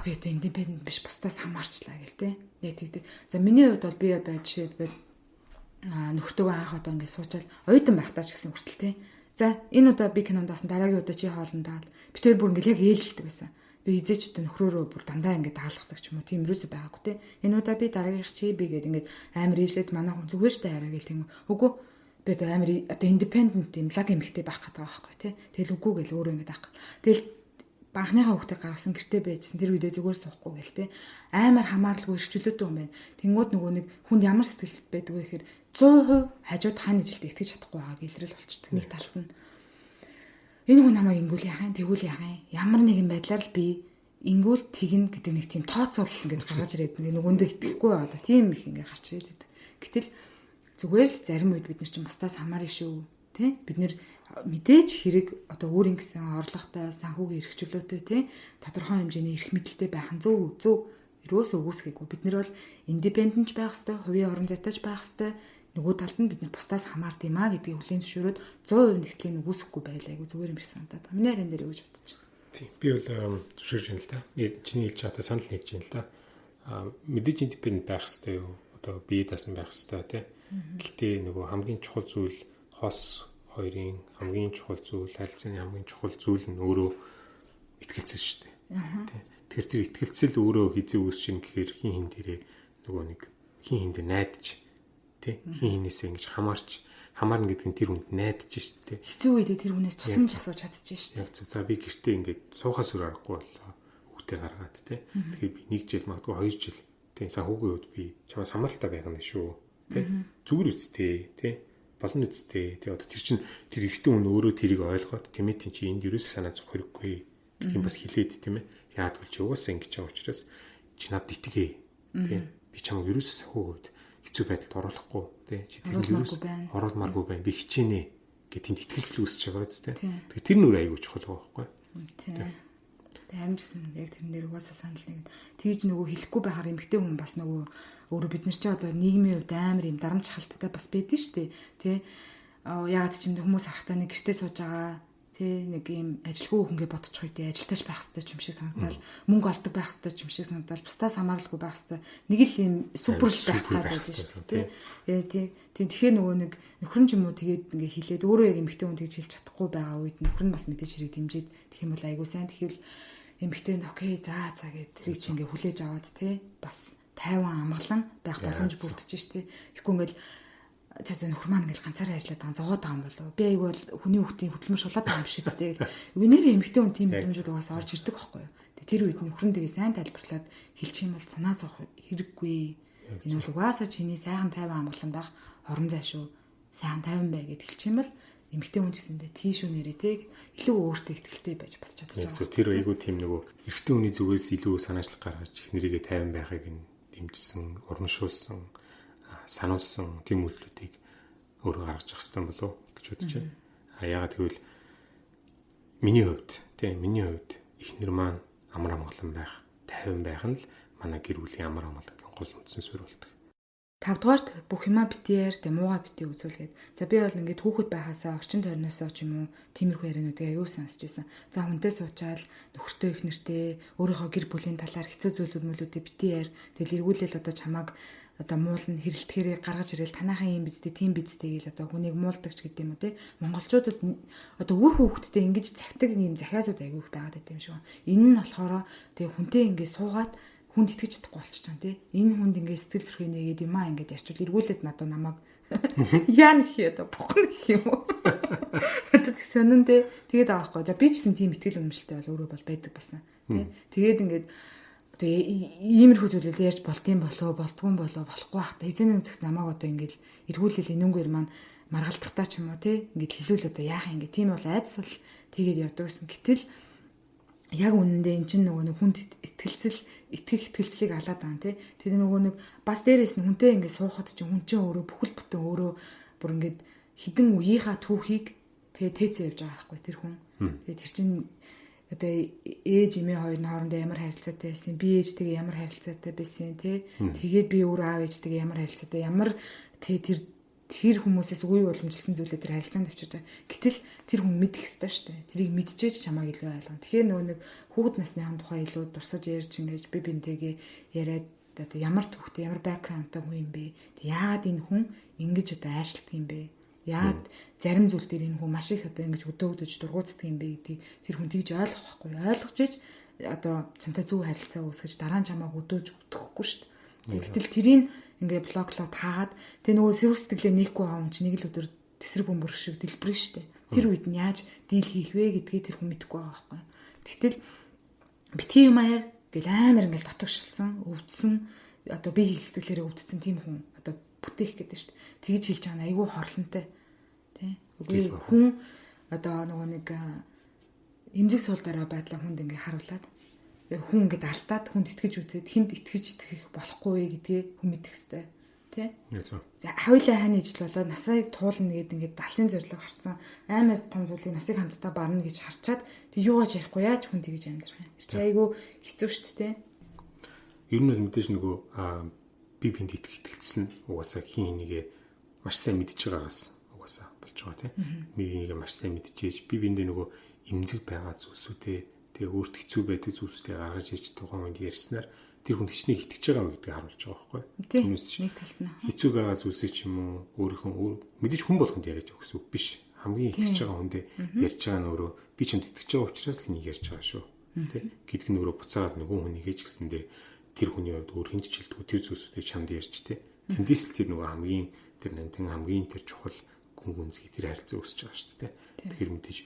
би одоо индипендент биш бусдаас хамаарчлаа гэл те. Яг тэгдэг. За миний хувьд бол би одоо жишээлбэл нөхртөөгөө анх одоо ингээд суучаал оюутан байхдаа ч гэсэн хүртэл те. За энэ удаа би кинондаас дараагийн удаа чи хоолндаа би тэр бүр ингээд яг ээлжилдэг байсан. Би хизээч одоо нөхрөөрөө бүр дандаа ингээд даалгадаг ч юм уу тийм юусоо байгаагүй те. Энэ удаа би дараагийнх чи би гээд ингээд амар ээлжлээд манай хүн зүгээр штэ хараа гэл тийм үгүй би одоо амар одоо индипендент юм лаг эмхтэй байх гэдэг байхгүй те. Тэгэл үгүй гэл өөрөө ингээд авах. Тэгэл баахныхаа хүүхдээ гаргасан гэртээ байжсэн тэр үедээ зүгээр суухгүй гэл те. Амар хамааралгүй эрхчлөөтэй юм байна. Тэнгууд нөгөө нэг хүнд ямар сэтгэл байдаг вэ гэхээр 100% хажууд хааны жилд итгэж чадахгүй байгааг илрэл болчдөг нэг талд нь. Энэ хүн намайг ингүүл яхаа тэгвэл яхаа ямар нэгэн байдлаар л би ингүүл тэгнэ гэдэг нэг тийм тооцоолол ингэж гаргаж ирээд нөгөөндөө итгэхгүй байгаа. Тийм их ингэ гарч ирээд байдаг. Гэтэл зүгээр л зарим үед бид нар чинь бусдаас хамаарна шүү. Тэ? Бид нэр мэдээж хэрэг одоо өөрийн гэсэн орлоготой, санхүүгийн эрх чөлөөтэй тэ тодорхой хэмжээний эрх мэдэлтэй байх нь зөв өрөөс өгөөсгээгүй. Бид нар бол индипендент байх хэвээр, хувийн орон зайтаж байх хэвээр нөгөө талд нь бид нар бусдаас хамаард юм а гэдгийг хүлээн зөвшөөрөөд 100% нэгтгэхийн өгөөсөхгүй байлаа айгу зүгээр юм шиг санагдаад. Миний харин дээр өгж бодчих. Тийм. Би бол зөвшөөрж байна л да. Чиний хэлж чадаа санал нэгж байна л да. Мэдээж индипендент байх хэвээр юу? Одоо бие даасан байх хэвээр тий. Гэхдээ нөгөө хамгийн чухал зүйл хос хоёрын хамгийн чухал зүйл, харилцааны хамгийн чухал зүйл нь өөрөө итгэлцэл шүү дээ. Тий. Тэгэхээр тэр итгэлцэл өөрөө хизээ үүсч ин гэхээр хин хин дээрээ нөгөө нэг хин хин дээр найдаж тий. Хин хинээсээ ингэж хамаарна гэдэг нь тэр хүнд найдаж шүү дээ. Хэцүү үедээ тэр хүнээс тусламж асууж чадчих шүү дээ. Яг зөв. За би гэртээ ингээд суухаас өөр аргагүй боллоо. Хүүхдээ гаргаад тий. Тэгэхээр би 1 жил магадгүй 2 жил тий санхүүгийн үед би чамаас хамааралтай байх нь шүү. Тий. Зүгээр үсттэй тий. Болно үсттэй тий. Одоо тэр чинь тэр ихтэй хүн өөрөө тэрийг ойлгоод тийм ээ чи энд ерөөсөө санаа зовх хэрэггүй. Тийм бас хилээд тийм ээ. Яагад ч угаасаа ингэж байгаа учраас чи надад итгэе. Тий. Би чамайг ерөөсөө санхүүгийн үед хэцүү байдалд оруулахгүй тий. Чи тэр оруулмааргүй байна. Би хичээнэ гэдэгт итгэлцэл үүсэж байгаа үстэй. Тэгэхээр тэр нүр аягүй чухал байгаа байхгүй. Тий. Амжсан яг тэрэн дээр угаасаа санал нэг тэгж нөгөө хэлэхгүй байхаар эмгтэй хүн бас нөгөө өөрөө бид нар ч одоо нийгмийн хувьд амар юм дарамт шахалттай бас байдэн штэ тий яагаад ч юм хүмүүс харахтаа нэг гэртээ сууж байгаа тий нэг юм ажилгүй хүнгээ бодчих үедээ ажилтаач байх хэрэгтэй юм шиг санагдал мөнгө олдог байх хэрэгтэй юм шиг санагдал бусдаас хамааралгүй байх хэрэгтэй нэг л юм суперл байх гэдэг байсан штэ тий тэгэхээр нөгөө нэг нөхөр нь ч юм уу тэгээд ингээ хилээд өөрөө яг эмгтэй хүн тэгж хэлж чадахгүй байгаа үед нөхөр нь бас мэдээж хэрэг дэмжиж тэгэх юм бол айгуу сайн тэгэхээр эмэгтэй нь окей за гэд тэрийг чи ингээ хүлээж аваад тий бас тайван амгалан байх боломж бүрдэж штэ. Тэгэхгүй ингээл за нөхөр маань ингээл ганцаараа ажиллаад байгаа зогоод байгаа юм болов. Би айгүй бол хүний хүүхдийн хөдөлмөр шулаад байгаа юм шүү дээ. Үнээр эмэгтэй хүн тийм мэдрэмжүүд угаасаа орж ирдэг байхгүй юу. Тэр үед нөхөр нь тэгээ сайн тайлбарлаад хэлчих юм бол санаа зовх хэрэггүй. Энэ бол угаасаа чиний сайхан тайван амгалан байх орон зай шүү. Сайхан тайван бай гэд хэлчих юм бол эмэгтэй хүн гэсэндээ тийш үү нэрээ тэг илүү өөртөө ихтэй байж бас чадчих. Тэр айгүй тийм нөгөө эрэгтэй хүний зүгээс илүү санаачлах гаргаж их нэрийгээ тайван байхыг дэмжсэн, урамшуулсан, сануулсан тийм үйлдэлүүдийг өөрөө гаргаж явах хэрэгтэй болов гэж бодож байна. Яагаад гэвэл миний хувьд эхнэр маань амар амгалан байх, тайван байх нь л манай гэр бүлийн амар амгалангийн гол үндсэн суурь болдог. 5 дугаарт бүх юмаа битээр муугаа битээ үзүүлгээд. За би бол ингээд хүүхэд байхасаа орчин тойрноосоо ч юм уу тиймэрхүү яриануудыг аюул сонсч байсан. За хүнтэй суучаал нөхөртөө их нэртэй өөрийнхөө гэр бүлийн талаар хэцүү зүйлүүд битээр тэгэл эргүүлэл одоо чамааг одоо муулна хэрэлдэхээрээ гаргаж ирээл танайхаа юм бидтэй тийм бидтэй гэл одоо хүнийг муулдаг ч гэдэг юм уу те. Монголчуудад одоо үр хүүхэдтэй ингэж захидаг юм захиасууд аюул их байгаад байт юм шиг. Энэ нь болохоор тэгээ хүнтэй ингээд суугаад хүнд итгэж чадахгүй болчихсон тий. Энэ хүнд ингээд сэтгэл зүрхээ нэгээд юм аа ингээд ярьчвал эргүүлээд надад намайг яа нэх одоо бухна гэх юм уу. Одоо тэгсэн үнэндээ тэгээд аахгүй. За би ч гэсэн тийм итгэл үнэмшилтэй бол өөрөө бол байдаг байсан тий. Тэгээд ингээд тэгээ иймэрхүү зүйлүүд ярьж болтын болоо болдгүй болоо болохгүй бах. Эзэн зэгт намайг одоо ингээд эргүүлэл энүүгээр маань маргалдахдаа ч юм уу тий. Ингээд хэлүүл одоо яах юм ингээд тийм бол айдас бол тэгээд явдаг гэсэн. Гэтэл яг үнэндээ эн чинь нөгөө нэг хүнд итгэлцлийг алаад байгаа тий. Тэр нөгөө нэг бас дээрээс нь хүнтэй ингээд суухад чинь хүн чинь өөрөө бүхэл бүтэн өөрөө бүр ингээд хідэн үеийнхаа түүхийг тэгээ тээцээ явж байгаа байхгүй тэр хүн. Тэгээ тэр чинь одоо ээж эмээ хоёр нь хоорондоо ямар харилцаатай байсан, би ээжтэйгээ ямар харилцаатай байсан тий. Тэгээд би өөр аав ээжтэйгээ ямар харилцаатай, ямар тэр тэр хүмүүсээс үгүй уламжилсан зүйлээ тэр харилцаанд авчирч байгаа. Гэтэл тэр хүн мэдэх ёстой шүү дээ. Тэрийг мэдчихэж чамайг илүү ойлгоно. Тэгэхээр нөгөө нэг хүүхэд насныхан тухай илүү дурсаж ярьж ингэж би бинтэйгээ яриад одоо ямар түүхтэй ямар бэкграундтай хүн юм бэ? Яагаад энэ хүн ингэж одоо ажилтдаг юм бэ? Яагаад зарим зүйл дээр энэ хүн маш их одоо ингэж өдөөгдөж дургуутдаг юм бэ гэдгийг тэр хүн тэгж ойлгох байхгүй. Ойлгож ич одоо чамтай зөв харилцаа үүсгэж дараа нь чамайг өдөөж өгөхгүй шүү дээ. Тэгтэл тэрийг ингээ блоклоод хаагаад тэг нөгөө сэрүүл сэтгэлээ нийхгүй байгаа юм чи нэг л өдөр тэсрэг бөмбөрөх шиг дэлбэрнэ шүү дээ. Тэр үед нь яаж дийл хийх вэ гэдгийг тэр хүн мэдэхгүй байгаа байхгүй. Тэгтэл битгий юм аяар гэл амар ингээл дотогшилсан, өвдсөн одоо би хэл сэтгэлээрээ өвдсөн тийм хүн одоо бүтээх гэдэг шүү дээ. Тэгж хэлж байгаа нь айгүй хорлонтой. Тэ? Үгүй хүн одоо нөгөө нэг эмзэг суул дараа байдлаа хүнд ингээ харуулад хүн ингээд алдаад хүнд итгэж үзээд хүнд итгэж итгэх болохгүй вэ гэдгээ хүн мэдэх хэрэгтэй тий. За хоёулаа хааны ижил болоо насыг туулна гэдэг ингээд далсын зориг харсан амар том зүйлийг насыг хамтдаа барна гэж харчаад тэг юугаач ярихгүй яаж хүн тэгэж амьдрах юм. Чи айгүй хэцүү шүү дээ тий. Ер нь мэдээж нөгөө би бинд итгэлцсэн угаасаа хин нэгээ маш сайн мэдж байгаагаас угаасаа болж байгаа тий. Минийгээ маш сайн мэдчихэж би биндээ нөгөө эмзэг байгаа зүйлсүүдээ тэгээ өөрт хэцүү байдаг зүйлсүүдийг гаргаж ирж тухайн үед ярьснаар тэр хүн хичнээн итгэж байгаа гэдгийг харуулж байгаа байхгүй. Түүнээс нэг талд нь хэцүү байгаа зүйлсийг ч юм уу өөрийнхөө мэдээж хүн болгонд яриад өгөх үг биш. Хамгийн итгэж байгаа хүндээ ярьж байгаа нь өөрөө би ч юм итгэж байгаа учраас л энийг ярьж байгаа шүү. Тэ гэдэг нь өөрөө буцаагаад нөгөө хүнийг хийж гисэндээ тэр хүний хувьд өөр хинж жилдгүү тэр зүйлсүүдийг чамд ярьж тэ. Тэндээс л тэр нөгөө хамгийн тэр нантан хамгийн тэр чухал гүн гүнзгий тэр харилцаа үүсэж байгаа шүү дээ. Тэгэхээр мэдээж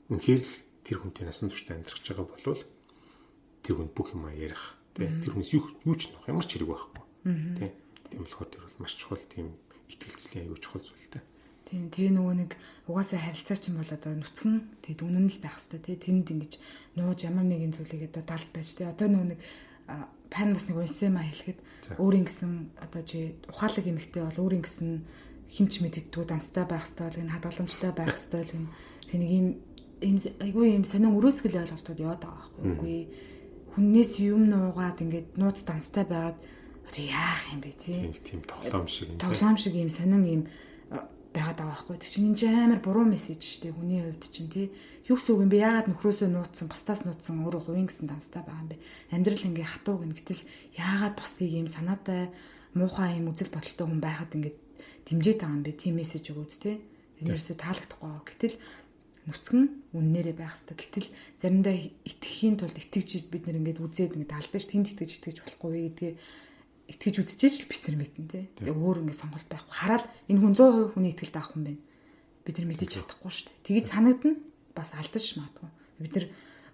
үнэхээр л тэр хүнтэй насан туршид амьдрах гэж байгаа болвол тэр хүнд бүх юм ярих тий тэр хүнс юу ч нөх ямар ч хэрэг байхгүй тий тийм болохоор тэр бол маш чухал тийм итгэлцлийн аюул чухал зүйл дээ. Тийм тэгээ нөгөө нэг угаасаа харилцаа ч юм бол одоо нүцгэн тэгээд үнэн л байх хэвээр тий тэнд ингэж нууж ямар нэгэн зүйлийг одоо далд байж тий одоо нөгөө нэг пан бас нэг унсема хэлэхэд өөрийн гэсэн одоо чи ухаалаг эмэгтэй бол өөрийн гэсэн хинч мэддэггүй данстай байх хэвээр л энэ хадгаламжтай байх хэвээр л энэ нэг юм айгүй юм сонин өрөөсгөл ойлголтууд яваад байгаа байхгүй. Үгүй хүннээс юм нуугаад ингээд нууц данстай байгаад яах юм бэ тий. Тийм тоглоом шиг юм сонин юм байгаад байгаа байхгүй. Тэг чинь энэ амар буруу мессеж штэ хүний хувьд чинь тий. Юу гэсэн үг юм бэ? Яагаад нөхрөөсөө нууцсан, бусдаас нууцсан өөрөө хувийн гэсэн данстай байгаа юм бэ? Амьдрал ингээ хатууг гэн гэтэл яагаад бусдыг юм санаатай муухай юм үзэл бодолтой хүн байхад ингээд дэмжиж байгаа юм бэ? Тийм мессеж өгөөд тий. Энэрсээ таалагдахгүй. Гэтэл нүцгэн үннээрээ байх хэрэгтэй. Гэтэл заримдаа итгэхийн тулд итгэж бид нэр ингээд үзээд ингээд алдаж тэнд итгэж болохгүй вэ гэдгээ итгэж үзчихэж л бид нар мэднэ тий. Өөр ингээд сонголт байхгүй. Хараад энэ хүн 100% хүний итгэлд авах юм байна. Бид нар мэдэж чадахгүй шүү дээ. Тэгэж санагдана бас алдаж магадгүй. Бид нар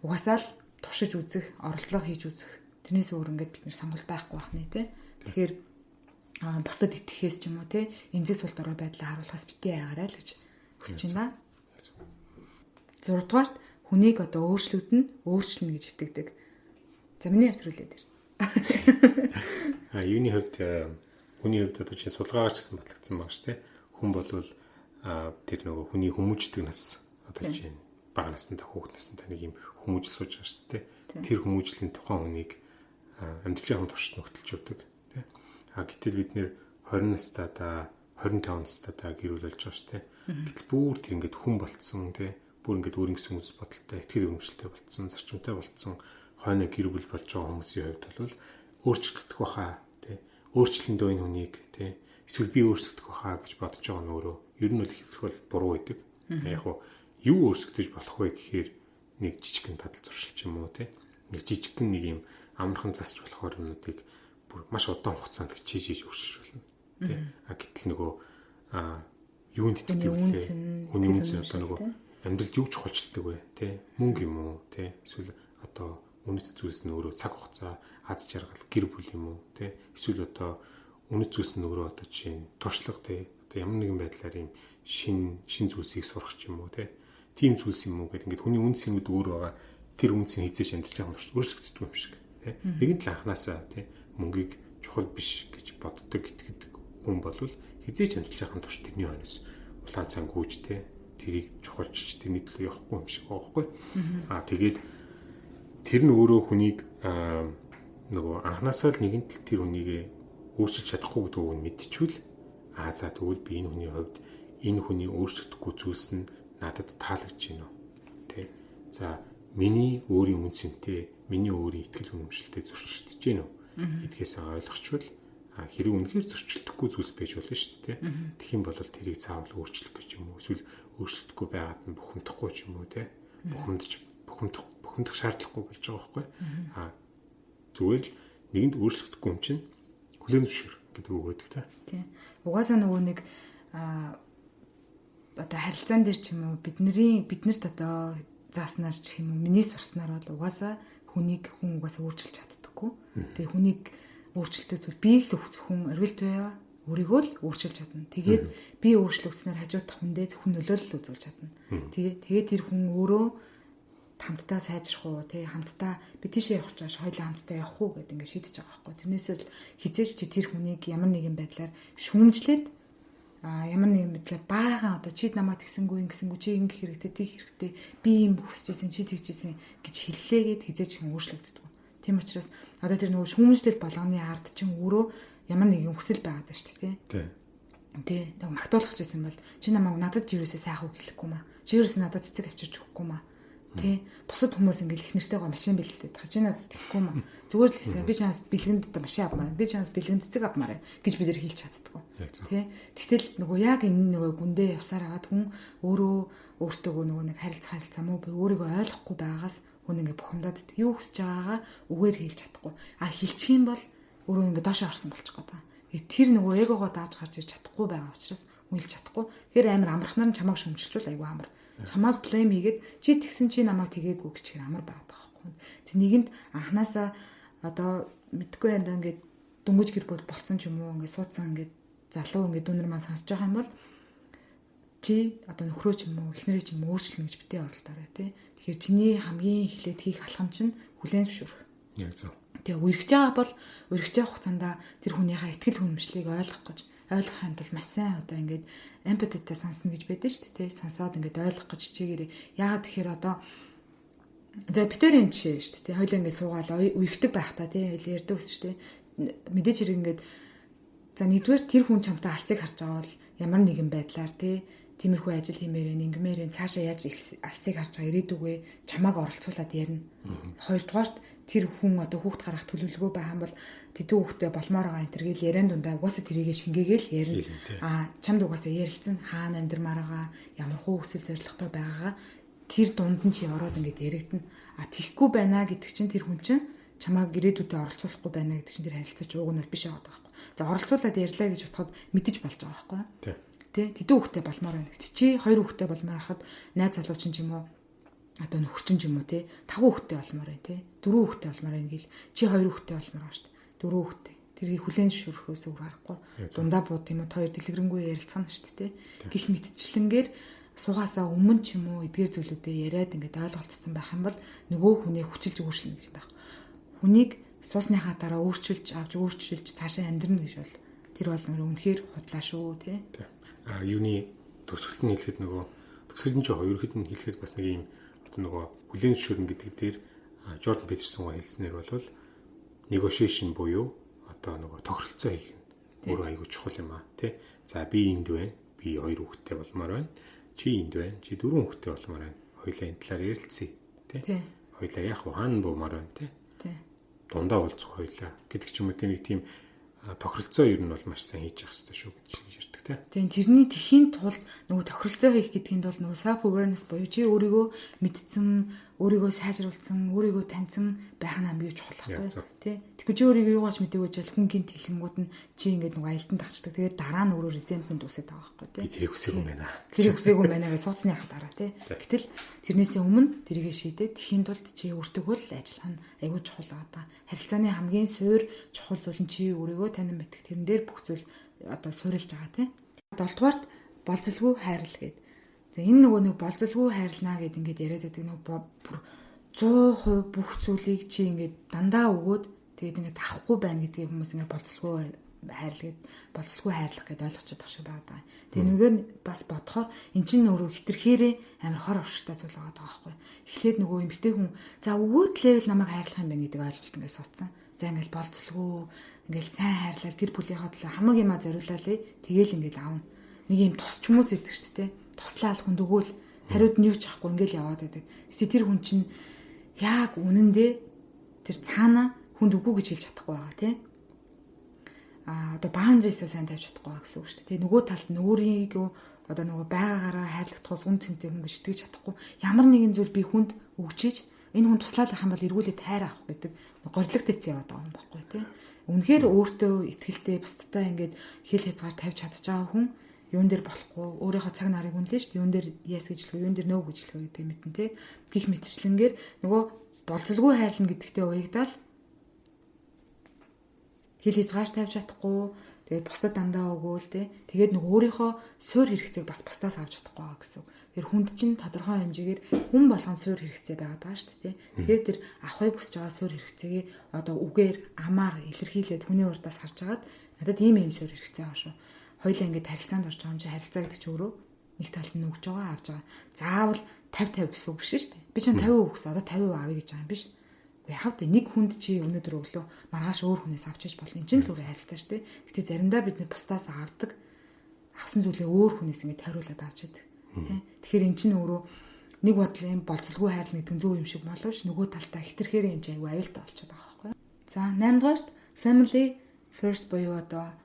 угаасаа л туршиж үзэх, оролдлого хийж үзэх. Тэрнээс өөр ингээд бид нар сонголт байхгүй байх нэ тий. Тэгэхээр бусдад итгэхээс ч юм уу тий. Эмзэг сул дорой байдлаа харуулахаас битгий яагараа л гэж хүсэж байна. 6 дугаарт хүнийг одоо өөрчлөнө гэж итгэдэг. За миний хувьд хэлээд байна. Юуны хувьд хүний хувьд одоо чинь судалгаагаар ч гэсэн батлагдсан баг ш тэ. Хүн болвол тэр нөгөө хүний хүмүүждэг нас одоо чинь бага настай хүүхэд настай нэг юм хүмүүж сууж байгаа ш тэ. Тэр хүмүүжлийн тухайн хүнийг амьдралын туршид нөхтөлж өгдөг тэ. Гэтэл бид нэр 20 настай та 25 настай та гэрүүлж байгаа ш тэ. Гэтэл бүр тэр ингээд хүн болцсон тэ. Бүр ингээд өөрийн гэсэн үс бодолтой, итгэл үнэмшилтэй болцсон, зарчимтай болцсон хойно гэр бүл болж байгаа хүмүүсийн хувьд бол өөрчлөгдөх баха тий. Өөрчлөлтөндөө энэ хүнийг тий. Эсвэл би өөрчлөгдөх баха гэж бодож байгаа нь өөрөө ер нь бол их их бол буруу байдаг. Яг уу юу өөрчлөгдөж болох вэ гэхээр нэг жижигхэн тадал зуршил ч юм уу тий. Нэг жижигхэн нэг юм амархан засч болох юмнуудыг бүр маш удаан хугацаанд хичээж өөрчилж болно. Тий. Гэтэл нөгөө юунд итгэдэг вэ? Хүний үнц одоо нөгөө амьдралд юу чухалчилдаг вэ? Тэ мөнгө юм уу? Тэ эсвэл одоо үнэт зүйлс нь өөрөө цаг хугацаа, аз жаргал, гэр бүл юм уу? Тэ эсвэл одоо үнэт зүйлс нь өөрөө одоо чинь туршлага тэ одоо ямар нэгэн байдлаар юм шин зүйлсийг сурах ч юм уу? Тэ тийм зүйлс юм уу гэдэг ингээд хүний үнц юмуд өөр байгаа. Тэр үнцийг хизээж амьдралын хамт өөрчлөгддөг юм шиг. Тэ нэгэн тал анханасаа тэ мөнгийг чухал биш гэж боддог итгэдэг хүн болвол хизээж амьдралын хамт турш тэрний хойноос улаан цан гүйж тэ тэрийг чухалчилж тэрний төлөө явахгүй юм шиг байхгүй. Тэгээд тэр нь өөрөө хүнийг нөгөө анханасаа л нэгэн тал тэр хүнийг өөрчилж чадахгүй гэдэг үг нь мэдчихвэл За тэгвэл би энэ хүний хувьд энэ хүний өөрчлөгдөхгүй зүйлс нь надад таалагдж байна уу? Тэ. За миний өөрийн үнцэнтэй, миний өөрийн итгэл үнэмшилтэд зөрчилдөж байна уу? Эдгээс ойлгочвол хэрэг үнэхээр зөрчилдөхгүй зүйлс байж болно шүү дээ. Тэгэх юм бол тэрийг заавал өөрчлөх гэж юм уу? Эсвэл өөрчлөлтгүй байгаад нь бухимдахгүй ч юм уу те? Бухимдах шаардлагагүй болж байгаа байхгүй? Зүгээр л нэгэнд өөрчлөгдөхгүй юм чинь хүлээн зөвшөөр гэдэг үг өгдөг та. Тийм. Угаасаа нөгөө нэг одоо харилцаан дээр ч юм уу биднэрт одоо зааснаар ч юм уу миний сурснаар бол угаасаа хүн угаасаа өөрчилж чаддаггүй. Тэгээ хүнийг өөрчлөлтөө зүйл би л зөвхөн оргилт байа өөрийгөө л өөрчилж чадна. Тэгээд би өөрчлөгдснээр хажуудах хүндээ зөвхөн нөлөөлөл үзүүлж чадна. Тэгээд тэр хүн өөрөө хамтдаа сайжрах уу тий хамтдаа би тийшээ явах чааш хоёулаа хамтдаа явах уу гэдэг ингээд шийдэж байгаа байхгүй. Тэрнээс л хизээч чи тэр хүнийг ямар нэгэн байдлаар шүүмжлээд ямар нэгэн байдлаар баахан одоо чи намайг тэгсэнгүй чи ингэх хэрэгтэй тийх хэрэгтэй би юм хүсэжсэн чи тэгжсэн гэж хэллээгээд хизээч хүн өөрчлөгддөг. Тийм учраас одоо тэр нөгөө шүүмжлэл болгоны ард чинь өөрөө ямар нэгэн хүсэл байгаад байна шүү дээ тий. Тэг магтуулах гэсэн бол чи намайг надад юусээ сайхан хэлэхгүй маа. Чи юусээ надад цэцэг авчирч өгөхгүй маа. Тэ бусад хүмүүс ингээл их нэртэйгээ машин бэлдээд байгаа. Чи надад тэхгүй маа. Зүгээр л хэлсэн. Би чамаас бэлгэнд машин авмаар. Би чамаас бэлгэнд цэцэг авмаар гэж бид нэр хэлж чаддаггүй. Тэ. Тэгтэл нөгөө яг энэ нөгөө гүндээ явсаар хагаад хүн өөртөө нөгөө нэг харилцаа мó би өөрийгөө ойлгохгүй байгаас хүн ингээ бухимдаад юу хүсэж байгаагаа үгээр хэлж чадахгүй. Хэлчих юм бол өөрөө ингээ доошоо орсон болчих гээд байна. Тэр нөгөө эгогоо дааж гарч иж чадахгүй байгаа учраас хэлж чадахгүй. Тэр амар амархнаар нь чамааг шөмжилчүүл айгүй амар. Чамааг блейм хийгээд чи тэгсэн чи намайг тэгээгүй гэж хэр амар байгаад байгаа байхгүй. Тэг нэгэнд анханасаа одоо мэдгүй байндаа ингээд дөнгөж гэр бүл болцсон ч юм уу ингээд суудсан ингээд залуу ингээд дүүнэр маань сонсож байгаа юм бол чи одоо нөхрөө ч юм уу эхнэрээ ч юм уу өөрчлөнө гэж битээ оролдоорой тий. Тэгэхээр чиний хамгийн эхлээд хийх алхам чинь хүлээн зөвшөөрөх. Яг зөв. Тэгээ үргэж байгаа бол үргэж байгаа хугацаанд тэр хүнийхээ итгэл үнэмшлийг ойлгохын тулд маш сайн одоо ингээд эмпатитай сонсно гэж байдаг шүү дээ. Сонсоод ингээд ойлгох гэж хичээгээрээ. Яагаад тэгэхээр одоо за битэрийн жишээ шүү дээ. Хоёулаа ингээд суугаал үргдэг байх та тий ярьдаг ус шүү дээ. Мэдээж хэрэг ингээд за нэгдүгээр тэр хүн чамтай алсыг харж байгаа бол ямар нэгэн байдлаар тий тиймэрхүү ажил хиймээрээ ингэмээрээ цаашаа яаж алсыг харж байгаа ирээдүгөө чамааг оролцуулаад ярина. Хоёрдугаарт тэр хүн одоо хүүхд гарах төлөвлөгөө байгаа бол тэдүү хүүхдээ болмоор байгаа энэ төргээл яриан дундаа угаасаа тэрийгэ шингээгээл ярина. Чамд угаасаа ярилцсан хаана амьдрмаар байгаа ямар хуу хүсэл зорилготой байгаагаа тэр дунд нь чи ороод ингээд яригдана. Тихгүй байна гэдэг чинь тэр хүн чинь чамааг ирээдүйдээ оролцуулахгүй байна гэдэг чинь тэр харилцаач ууг нь бол биш байгаа байхгүй. За оролцуулаад ярьлаа гэж бодоход мэдэж болж байгаа байхгүй. Тэ тэдүү хүүхдээ болмоор байна. Чи хоёр хүүхдээ болмоор хахад найз залуучин ч юм уу одоо нөхөрчин ч юм уу те 5 хүүхдээ болмоор байна те 4 хүүхдээ болмоор байна гэл чи 2 хүүхдээ болмоор байна шүү дээ 4 хүүхдээ тэрийг хүлээн зөвшөөрөхөөс өөр аргагүй дундаа бууд юм уу хоёр дэлгэрэнгүй ярилцсан шүү дээ те гих мэтчлэнгээр суугаасаа өмнө ч юм уу эдгээр зүйлүүдэд яриад ингээд ойлголцсон байх юм бол нөгөө хүнээ хүчилж өөрчлөнө гэж юм байх хүнийг суусныхаа дараа өөрчилж цаашаа амьдрна гэж бол тэр бол үнэхээр худлаа шүү те юуны төсөлтний хэлэхэд нөгөө төсөлтний чинь хоёр хэд нь хэлэхэд бас нэг юм нөгөө хүлээн зөвшөөрнө гэдэг дээр Jordan Peterson хэлснээр бол negotiation буюу одоо нөгөө тохиролцоо хийх нь өөрөө аягүй чухал юм аа тий. За би энд байна. Би 2 хүүхэдтэй болмоор байна. Чи энд байна. Чи 4 хүүхэдтэй болмоор байна. Хоёулаа энэ талаар ярилцъя тий. Хоёулаа яг хаана буумаар байна тий. Дундаа уулзах хоёулаа гэдэг ч юм уу тийм тохиролцоо ер нь бол маш сайн хийж явах хэрэгтэй шүү гэж ярьдаг тий. Тийм тэрний тэхийн тулд нөгөө тохиролцоо хийх гэдгийн тулд нөгөө self awareness буюу чи өөрийгөө мэдсэн, өөрийгөө сайжруулсан, өөрийгөө таньсан байх нь хамгийн чухал байхгүй тий. Тэгэхгүй чи өөрийгөө юугаач мэдээгүй жаал хүнгийн тэлэнгүүд нь чи ингээд нөгөө аялдан тагчдаг. Тэгээд дараа нь өөрөө resentment үсээд байгаа байхгүй тий. Би тэрийг хүсээгүй байна. Тэрийг хүсээгүй байна гэж суудсны хаа дараа тий. Гэтэл тэрнээсээ өмнө тэрийгэ шийдээд тэхийн тулд чи өөртөө л ажиллах нь аягүй чухал байгаа. Харилцааны хамгийн суур чухал зүйл нь чи өөрийгөө танин мэдэх тэрэн дээр бүх зүйл одоо суурилж байгаа тий. 7-дугаарт болцолгүй хайрал гэдэг. За энэ нөгөө нэг болцолгүй хайрлнаа гэд ингээд яриад байдаг нөгөө 100% бүх зүйлийг чи ингээд дандаа өгөөд тэгээд ингээд авахгүй байна гэдгийг хүмүүс ингээд болцолгүй хайрлах гэдээ ойлгочиход тах шиг байгаа даа. Тэгээ нөгөө бас бодохоор эн чинь өөрөө хитрхээрээ амар хор оршигтай зүйл байгаа байхгүй. Эхлээд нөгөө эмгтэй хүн за өгөөд левел намайг хайрлах юм байна гэдэг ойлголт ингээд суудсан. За ингээл болцлогоо ингээл сайн хайрлал гэр бүлийнхаа төлөө хамаг юмаа зориулаад тэгээл ингээл аавна. Нэг юм тусч хүмүүс идэг шүү дээ. Туслаал хүнд өгөөл хариуд нь юу ч ахгүй ингээл яваад байдаг. Гэтэ тэр хүн чинь яг үнэндээ тэр цаана хүнд үгүй гэж хэлж чадахгүй байгаа тий. Одоо boundaries-а сайн тавьж чадахгүй байгаа гэсэн үг шүү дээ. Нөгөө талд нь өөрийгөө одоо нөгөө байгаагаараа хайрлах тус үн цэнтэй хүн гэж итгэж чадахгүй. Ямар нэгэн зүйл би хүнд өгчээж энэ хүн туслaalах юм бол эргүүлээ тайраа авах гэдэг горилог дэцэн яваад байгаа юм баггүй тий. Үнэхээр өөртөө итгэлтэй бусдтай ингээд хэл хязгаар тавьж чадж байгаа хүн юун дээр болохгүй өөрийнхөө цаг нарыг үнэлэн шүү дээ. Юун дээр yes гэж хэлэх, юун дээр no гэж хэлэх гэдэг мэдэн тий. Гэх мэтчлэнгээр нөгөө болцолгүй хайрлна гэдэгтээ уягдаал хэл хязгаарч тавьж чадахгүй тэгээд бусдад дандаа өгөөл тэгээд нөгөө өөрийнхөө суур хэрэгцээг бас бусдаас авч чадахгүй байгаа гэсэн. Тэр хүнд чинь тодорхой хэмжээгээр хүн болгонд суур хэрэгцээ байгаад байгаа шүү дээ. Тэгэхээр тэр авахыг хүсэж байгаа суур хэрэгцээгээ одоо үгээр амаар илэрхийлээд хүний урдаас харж агаад надад ийм суур хэрэгцээ байгаа шүү. Хоёулаа ингээд харилцаанд орж байгаа юм чи харилцаа гэдэг чи өөрөө нэг талд нь өгж байгаа авж байгаа. Заавал 50-50 гэсэн үг биш шүү дээ. Би чинь 50% өгсөн одоо 50% авъя гэж байгаа юм биш. Яхав тэ нэг хүнд чи өнөөдөр өглөө маргааш өөр хүнээс авчиж болно. Энд чинь л үгүй харилцаа шүү дээ. Гэтэ заримдаа бид бусдаас авдаг. Авсан зүйлээ өөр хүнээс ингээд тариулаад авч яадаг. Тэгэхээр эн чинь өөрөө нэг бодлын болцолгүй хайрлал гэдэг нь зөв юм шиг боловч нөгөө талдаа хитрхээр энэ аягүй аюултай болчиход байгаа байхгүй. За 8-р family first буюу одоо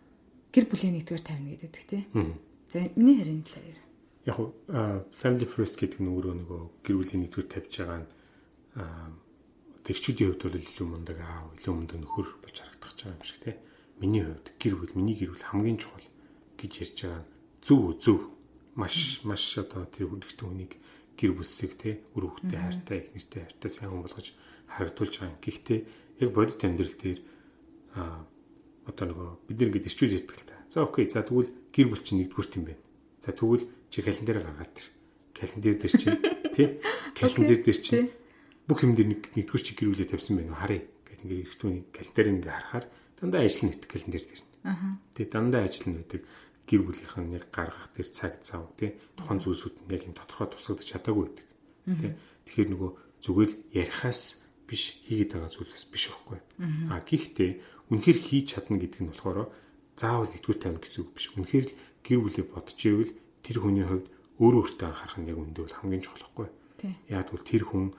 гэр бүлийн нэгдүгээр тавина гэдэг тий. За миний харин талаар яг family first гэдэг нь өөрөө нөгөө гэр бүлийн нэгдүгээр тавьж байгаа нь тэрчүүдийн хувьд бол илүү мундаг аав, илүү мундаг нөхөр болж харагдах байгаа юм шиг тий. Миний хувьд миний гэр бүл хамгийн чухал гэж ярьж байгаа зөв маш одоо тэр хүндрэгтэй хүнийг гэр бүлсэг тий үр хөвгтэй хайртай, их нэртэй хайртай сайн хүн болгож харагдуулж байгаа юм. Гэхдээ яг бодит амьдрал дээр одоо нөгөө бид нэг ирчүүд ярьдаг л та. За окей, за тэгвэл гэр бүл чинь нэгдүгürt юм байна. За тэгвэл чи календараар гаргаад тэр. Календар дээр чинь тий календар дээр чинь бүх юм дээр нэгдүгээр чи гэр бүлээ тавьсан байна уу харъя гэдэг ингээд эргэтүүний календарыг ингээд харахаар дандаа ажил нь гэдэг календар дээр. Тэгээ дандаа ажил нь байдаг гэр бүлийнх нь яг гаргах тэр цаг зав тий тухайн зүйлсүүд нь яг юм тодорхой тусгадж чадаагүй байдаг. Тий тэгэхээр нөгөө зүгээр л ярихаас биш хийгээд байгаа зүйлээс биш байхгүй. Гэхдээ үнэхээр хийж чадна гэдэг нь болохоор заавал нэгдүгээр тавина гэсэн үг биш. Үнэхээр л гэр бүлээ бодож ивэл тэр хүний хувьд өөрөө өөртөө анхаарах нь яг үндэ бол хамгийн чухал байхгүй. Яг бол тэр хүн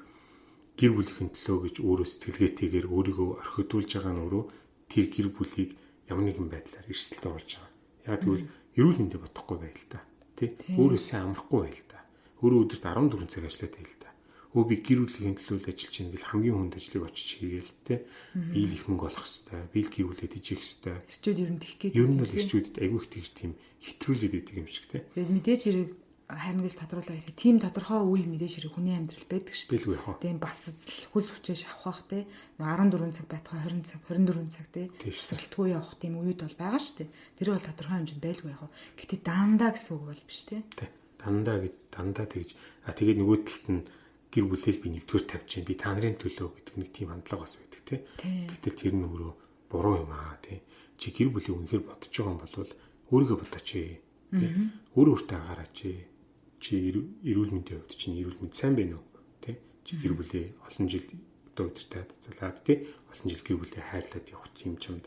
гэр бүлийн төлөө гэж өөрөө сэтгэлгээтэйгээр өөрийгөө орхидуулж байгаа нь өөрөө тэр гэр бүлийг ямар нэгэн байдлаар эрсдэлд оруулж байгаа. Яг тэгвэл эрүүл мэндэ бодохгүй байл та. Тэ? Өөрөө сайн амрахгүй байл та. Өөрөө өдөрт 14 цаг ажиллаад байл та. Би гэр бүлийн төлөө ажиллаж чинь гэл хамгийн хүнд ажлыг очиж хийгээл тэ. Би л их мөнгө олох хэвээр, би л гэр бүлээ дижих хэвээр. Эрчүүд ер нь тэгэх гээд. Ер нь бол эрчүүдэд айгүй их тэгж тийм хэтрүүлээд байдаг юм шиг тэ. Тэгээд мэдээж хэрэг харин гэл тодруулаа хэрэг тийм тодорхой үе мэдээж хэрэг хүний амьдрал байдаг шүү дээ. Тэгээд бас хөлс хүчээ шавхах те 14 цаг байтугай 20 цаг 24 цаг те тасралтгүй явах тийм үед бол байгаа шүү дээ. Тэр бол тодорхой хэмжээнд байлгүй яг. Гэтэ дандаа гэсэн үг бол биш те. Дандаа тэгж тэгээд нөгөө талд нь гэр бүлээл би нэгдүгээр тавьж чинь би та нарын төлөө гэдэг нэг тийм хандлага бас байдаг те. Гэтэл тэр нь өөрөө буруу юм аа те. Чи гэр бүлийг үнэхээр бодож байгаа юм бол өөрийгөө бодооч ээ. Өөртөө анхаараач ээ. Чи эрүүл мэндийн хувьд чинь эрүүл мэнд сайн байна уу? Тэ? Чи гэр бүлээ олон жил өдөртөө залаад тэ? Олон жил гэр бүлээ хайрлаад явах юм чамд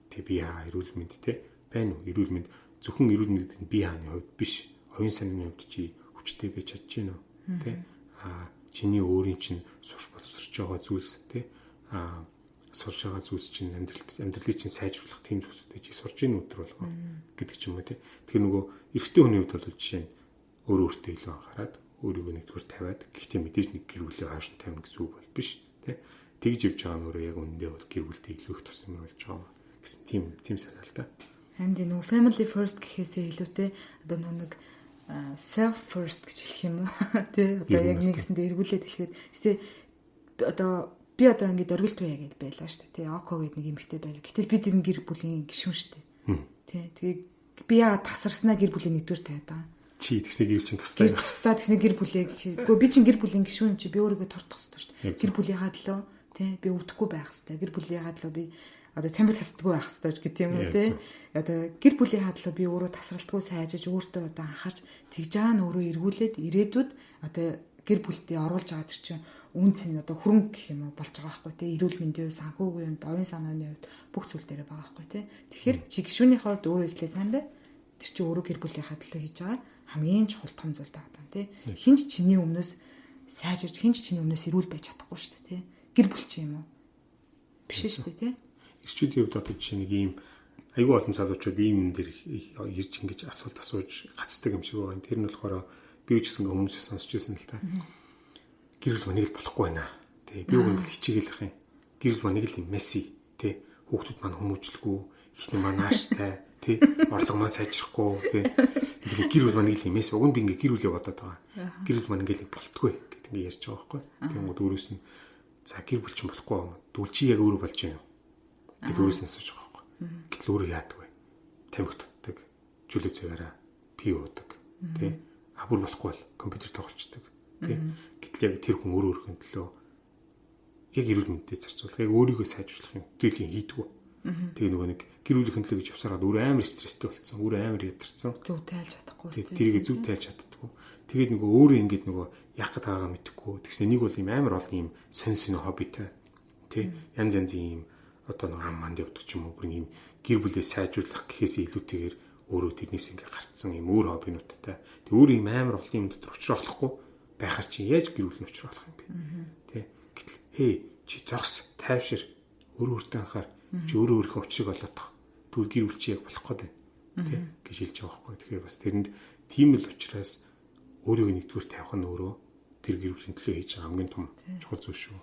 тэ би эрүүл мэнд тэ? Байна уу? Эрүүл мэнд зөвхөн эрүүл мэнд нь би хааны хувьд биш. Оюун санааны хувьд чи хүчтэй байж чадж гин үү? Тэ? Чиний өөрийн чинь сурч боловсрч байгаа зүйлс тэ? Сурч байгаа зүйлс чинь амьдралыг чинь сайжруулах тийм зүйлсүүдээ чи сурж гин өдөр болгоо гэдэг ч юм уу тэ? Тэгэхээр нөгөө эрэгтэй хүний хувьд бол жишээ нь өөртөө илүү анхаарад өөрийгөө нэгдүгээр тавиад гэхдээ мэдээж нэг гэр бүлээ хойш нь тавина гэсэн үг бол биш тий. Тэгж явж байгаа нь өөрөө яг үндэ бол гэр бүлтэй илүү их тус юм болж байгаа гэсэн тийм санаа л та. Ханд нөгөө family first гэхээсээ илүүтэй одоо нэг self first гэж хэлэх юм уу тий. Одоо яг нэгсэндээ эргүүлээд хэлэхэд би одоо ингээд оргилт бая гэж байлаа шүү дээ тий. Око гэдэг нэг эмэгтэй байл. Гэтэл би тэр гэр бүлийн гишүүн шүү дээ. Тий. Тэгээд би яа тасарснаа гэр бүлийн нэгдүгээр тавиад байгаа. Чи тэгснэ гэр бүлийн тустай. Тустай тэгснэ гэр бүлээ. Гэхдээ би чинь гэр бүлийн гишүүн чи би өөрийгөө туртах хэрэгтэй шүү дээ. Гэр бүлийнхаа төлөө тий би өвдөхгүй байх хэрэгтэй. Гэр бүлийнхаа төлөө би одоо тамил тасдаггүй байх хэрэгтэй гэдэг юм уу тий. Одоо гэр бүлийнхаа төлөө би өөрөө тасралтгүй сайжиж өөртөө одоо анхаарч тэгж байгаа нь өөрөө эргүүлээд ирээдүйд одоо гэр бүлдээ оруулж байгаа тэр чинь үнц нь одоо хөрөнгө гэх юм уу болж байгаа байхгүй тий. Эрүүл мэндийн хувьд, санхүүгийн хувьд, оюун санааны хувьд бүх зүйл дээр байгаа байхгүй тий. Тэгэхээр чи гишүүний хувьд өөрөө ихлэ сайн бай. Тэр чи өөрөө гэр бүлийнхаа төлөө хийж байгаа хамгийн чухал том зүйл байгаа даа тий. Хинч чиний өмнөөс сайжирч, хинч чиний өмнөөс эрүүл байж чадахгүй шүү дээ тий. Гэр бүл чи юм уу? Биш шүү дээ тий. Ирчүүдийн хувьд одоо жишээ нэг ийм айгүй олон залуучууд ийм юм дээр ирж ингэж асуулт асууж гацдаг юм шиг байгаа. Тэр нь болохоор би ч гэсэн хүмүүсээс сонсч байсан л та. Гэр бүл нэг л болохгүй байна. Тэ би үгэнд хичээгээл юм. Гэр бүл нэг л юм месси. Тэ хүүхдүүд маань хүмүүжлэхгүй, ихний маань нааштай, тэ орлого маань сайжрахгүй, тэ ингээд гэр бүл маань нэг л юм месси. Уг нь би ингээд гэр бүлээ бодоод байгаа. Гэр бүл маань ингээд болтгүй гэдэг ингээд ярьж байгаа байхгүй. Тэнгүүд өөрөөс нь за гэр бүл чинь болохгүй юм. Дүүл чи яг өөрөө болж байна. Гэт өөрөөс нь асууж байгаа байхгүй. Гэтэл өөрөө яадаг вэ? Тамхи татдаг, чөлөө цэвэрэ, пи уудаг, тэ абур болохгүй бол компьютер тоглолцдог. Гэтэл яг тэр хүн өөрөө өөрхөн төлөө яг эрүүл мэндэд зарцуулах, яг өөрийгөө сайжруулах юм төлөвлөгийг хийдэг. Тэгээ нөгөө нэг гэр бүлийн төлөө гэж явсараад өөрөө амар стресстэй болцсон, өөрөө амар ядарсан. Зөв тайлж чадахгүй. Тэрийг зөв тайлж чаддаггүй. Тэгээд нөгөө өөрөө ингэж нөгөө яах гээд байгаагаа мэдэхгүй. Тэгснэ нэг бол ийм амар олон ийм сонь хоббитай. Тэ янз янзын ийм одоо нэг ам манд явдаг ч юм уу, бүр ийм гэр бүлээ сайжруулах гэхээс илүүтэйгээр өөрөө тэрнээс ингээ гарцсан ийм өөр хоббинуудтай. Тэг өөр ийм амар олон юмд учруулахгүй байхаар чи яаж гэр бүлийн учруулах юм бэ? Тэ гэтэл хээ чи зогс тайвшир өөрөө өөртөө анхаар чи өөрөө өөрийнхөө учрыг олоодох. Тэгвэл гэр бүл чи яг болох гээд байна. Тэ гэж хэлж байгаа байхгүй. Тэгэхээр бас тэрэнд тийм л учраас өөрийгөө нэгдүгээр тавих нь өөрөө тэр гэр бүлийн төлөө хийж байгаа хамгийн том чухал зүйл шүү.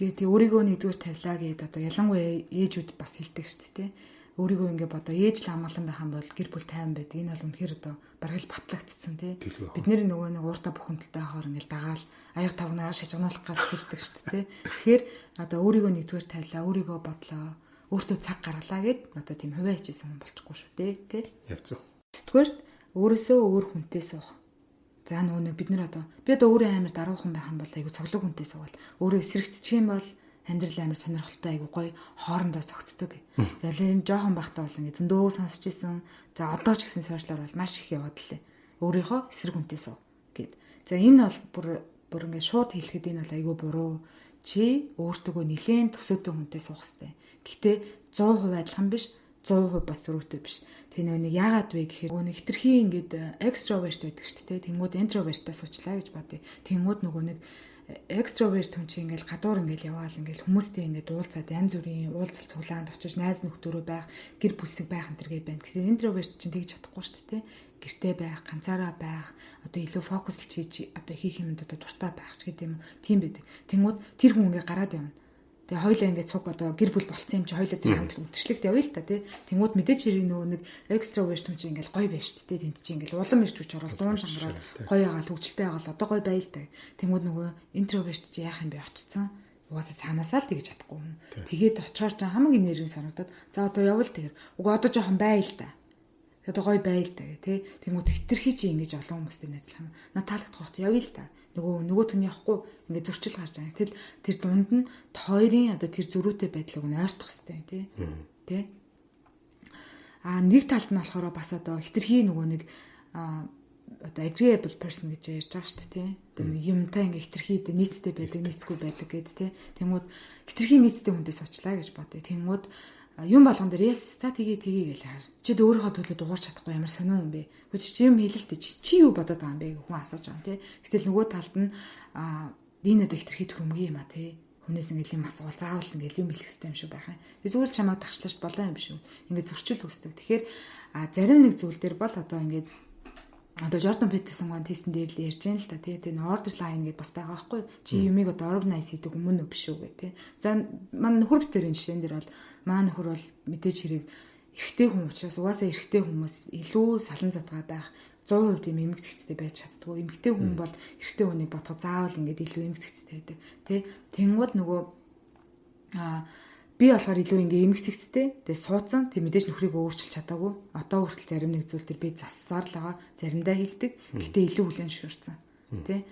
Тэгээ өөрийгөө нэгдүгээр тавилаа гэдэг одоо ялангуяа ээжүүд бас хэлдэг шүү дээ, тэ. Өөрийгөө ингээ бодоо ээж л амгалан байх юм бол гэр бүл тайван байдаг. Энэ бол үнэхээр одоо бараг л батлагдсан тий. Бид нэр нөгөө нэг ууртаа бухимдалтай байхаар ингээл дагаал аяг тавнаараа шажигнуулах гэж хэлдэг шүү дээ, тий. Тэгэхээр одоо өөрийгөө нэгдүгээр тавилаа, өөрийгөө бодлоо, өөртөө цаг гаргалаа гэд одоо тийм хувиа хичээсэн хүн болчихгүй шүү дээ, тий. Яг зөв. Тэгвэрт өөрөөсөө өөр хүнтэй суух. За нөгөө нэг бид нар одоо би одоо өөрөө амар даруухан байх юм бол айгу цоглог хүнтэй суувал өөрөө эсрэгцчих юм бол амьдрал амар сонирхолтой айгу гоё хоорондоо зохицдог. Тэгэхээр энэ жоохон бахтаа бол ингэ зөндөө сонсч ийсэн. За одоо ч гэсэн сошиалар бол маш их яваад лээ. Өөрийнхөө эсрэг хүнтэй суув гэд. За энэ бол бүр ингэ шууд хэлэхэд энэ бол айгу буруу. Чи өөртөөгөө нилээн төсөөтэй хүнтэй суух хэрэгтэй. Гэхдээ 100% адилхан биш, 100% бас зөрүүтэй биш. Тэ нэг яагаад вэ гэхээр нөгөө хитрхи ингээд экстроверт байдаг шүү дээ. Тэнгүүд интровертаа суучлаа гэж бодъё. Тэнгүүд нөгөө нэг экстроверт хүн чинь ингээл гадуур ингээл яваал ингээл хүмүүстэй ингээд уулзаад янз бүрийн уулзалт цуглаанд очиж найз нөхдөөрөө байх, гэр бүлсэг байх энэ төргээ байна. Тэгэхээр интроверт чинь тэгж чадахгүй шүү дээ. Гэртээ байх, ганцаараа байх, одоо илүү фокуслж хийж одоо хийх юмд одоо дуртай байх ч гэдэг юм. Тийм байдаг. Тэнгүүд тэр хүн ингээд гараад явна. Тэгээ хоёлаа ингээд цуг одоо гэр бүл болцсон юм чи хоёлаа тэр хамт үдшилэгт явъя л та тий. Тэнгүүд мэдээч хэрэг нөгөө нэг экстроверт хүн чинь ингээл гоё байж тээ тэнд чинь ингээл улам ирч хүч орол дуун шангараад гоё ягаал хөвгөлтэй ягаал одоо гоё байл та. Тэнгүүд нөгөө интроверт чи яах юм бэ очсон. Угаасаа цаанаасаа л тэгж чадахгүй юм. Тэгээд очихоор ч хамгийн нэрийн санагдаад за одоо явал тэгэр. Угаа одоо жоохон байл та. Одоо гоё байл та тий. Тэнгүүд хитрхи чи ингэж олон хүмүүстэй найзлах юм. Наа таалагдах бот явъя л та. Нөгөө түн явахгүй ингээд зөрчил гарч байгаа. Тэгэл тэр дунд нь хоёрын одоо тэр зөрүүтэй байдлыг нь ойртох хэрэгтэй тий. Нэг талд нь болохоор бас одоо хитрхи нөгөө нэг одоо agreeable person гэж ярьж байгаа шүү дээ тий. Одоо юмтай ингээд хитрхи нийцтэй байдаг, нийцгүй байдаг гэд тий. Тэнгүүд хитрхи нийцтэй хүнтэй суучлаа гэж бодъё. Тэнгүүд юм болгон дээр яс за тгий гэж хаар. Чи өөрийнхөө төлөө дуурч чадахгүй ямар сонио юм бэ? Хүч чи юм хэлэлтэй чи юу бодоод байгаа юм бэ хүн асууж байгаа тий. Гэтэл нөгөө талд нь энэ одоо хитрхи төрөмгий юм а тий. Хүнээс ингээл юм асуувал заавал ингээл юм хэлэх хэрэгтэй юм шиг байх юм. Зүгээр л чамайг тагчлаач болоо юм шүү. Ингээд зөрчил үүсдэг. Тэгэхээр зарим нэг зүйл дээр бол одоо ингээд одоо Jordan Peterson гоо тестэн дээр л ярьж байна л та тий. Тэгээ order line гэдээ бас байгаа байхгүй. Чи юмыг одоо organize хийдэг өмнө үү биш үү гэх тий. За манай нөхөр битэрийн жишээн дээр бол манай нөхөр бол мэдээж хэрэг эрэгтэй хүн учраас угаасаа эрэгтэй хүмүүс илүү салан задгаа байх 100% тийм эмэг цэгцтэй байж чаддгүй. Эмэгтэй хүн бол эрэгтэй хүнийг бодоход заавал ингээд илүү эмэг цэгцтэй байдаг тий. Тэнгууд нөгөө би болохоор илүү ингээ эмэг цэгцтэй. Тэгээ суудсан. Тэг мэдээж нөхрийгөө өөрчилж чадаагүй. Одоо хүртэл зарим нэг зүйл төр би зассаар л байгаа. Заримдаа хилдэг. Гэтэ илүү хүлэн зөвшөөрсөн. Тэ.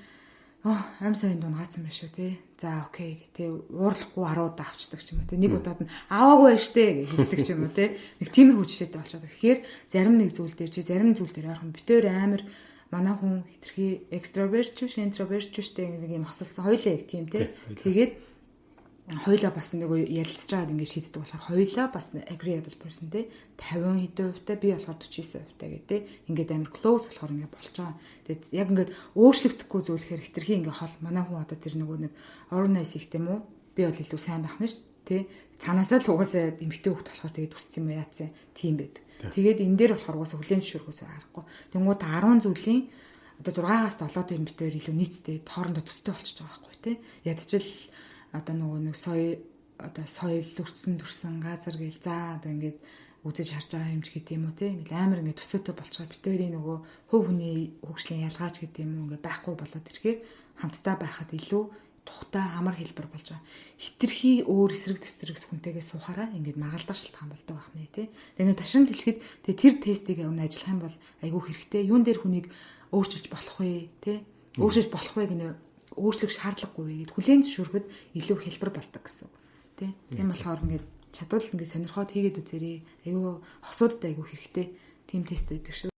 Аим сайн дуун гаацсан байх шүү те. За окей. Тэ уурлахгүй 10 удаа авчдаг ч юм уу те. Нэг удаад нь аваагүй байж те гэж хэлдэг ч юм уу те. Нэг тиймэр хүчтэй болчиход. Тэгэхээр зарим нэг зүйл дээр чи зарим зүйл дээр ойрхон битээр амар манай хүн хитрхи экстраверт ч биш, интроверт ч биш нэг юм хасалсан хоёлаа их тийм тий. Тэгээд хоёлаа бас нэг ярилцж байгаад ингээд шийддэг болохоор хоёлаа бас agreeable person тий 50 хэдэн хувьтай би болохоор 49% гэдэг ингээд амар close болохоор ингээд болж байгаа. Тэгээд яг ингээд өөрчлөгдөхгүй зүйлхээр хитрхи ингээд хол манай хүн одоо тэр нөгөө нэг organize их тийм үү би бол илүү сайн байх нь шүү тий цаанаасаа л угаасаа эмгтэй хөвгт болохоор тэгээд үссэн юм яатсан тийм байдаг. Тэгээд энэ дээр болохоор угаасаа хүлэн зөвшөөрөхөөс харахгүй. Тэнгууд 10 зүйлийн одоо 6-аас 7 дээр битээр илүү нийцтэй хоорондоо төстэй болчихж байгаа байхгүй тий ядчил одоо нөгөө нэг соёл өрцсөн газар гээл за одоо ингээд үзэж харж байгаа юм ч гэдэг юм уу те ингээд амар ингээд төсөөтэй болчихоо битэрийн нөгөө хөв хүний хөгжлийн ялгаач гэдэг юм уу ингээд байхгүй болоод ирэхээр хамтдаа байхад илүү тухтай амар хэлбэр болж байгаа. Хитрхи өөр эсрэг тэсрэг хүнтэйгээ суухаараа ингээд маргалдах шалтгаан болдог байна те. Тэгээ ташрам дэлгэхэд тэр тестийг өмнө ажиллах юм бол айгүй хэрэгтэй. Юун дээр хүнийг өөрчилж болох вэ те? Өөрчилж болох вэ гэнэ өөрчлөх шаардлагагүй гэд хүлээн зөвшөөрөхөд илүү хэлбэр болдог гэсэн. Тэ? Тийм болохоор ингээд чадвал ингээд сонирхоод хийгээд үзээрэй. Айгүй хосуудад айгүй хэрэгтэй. Тим тест байдаг шүү.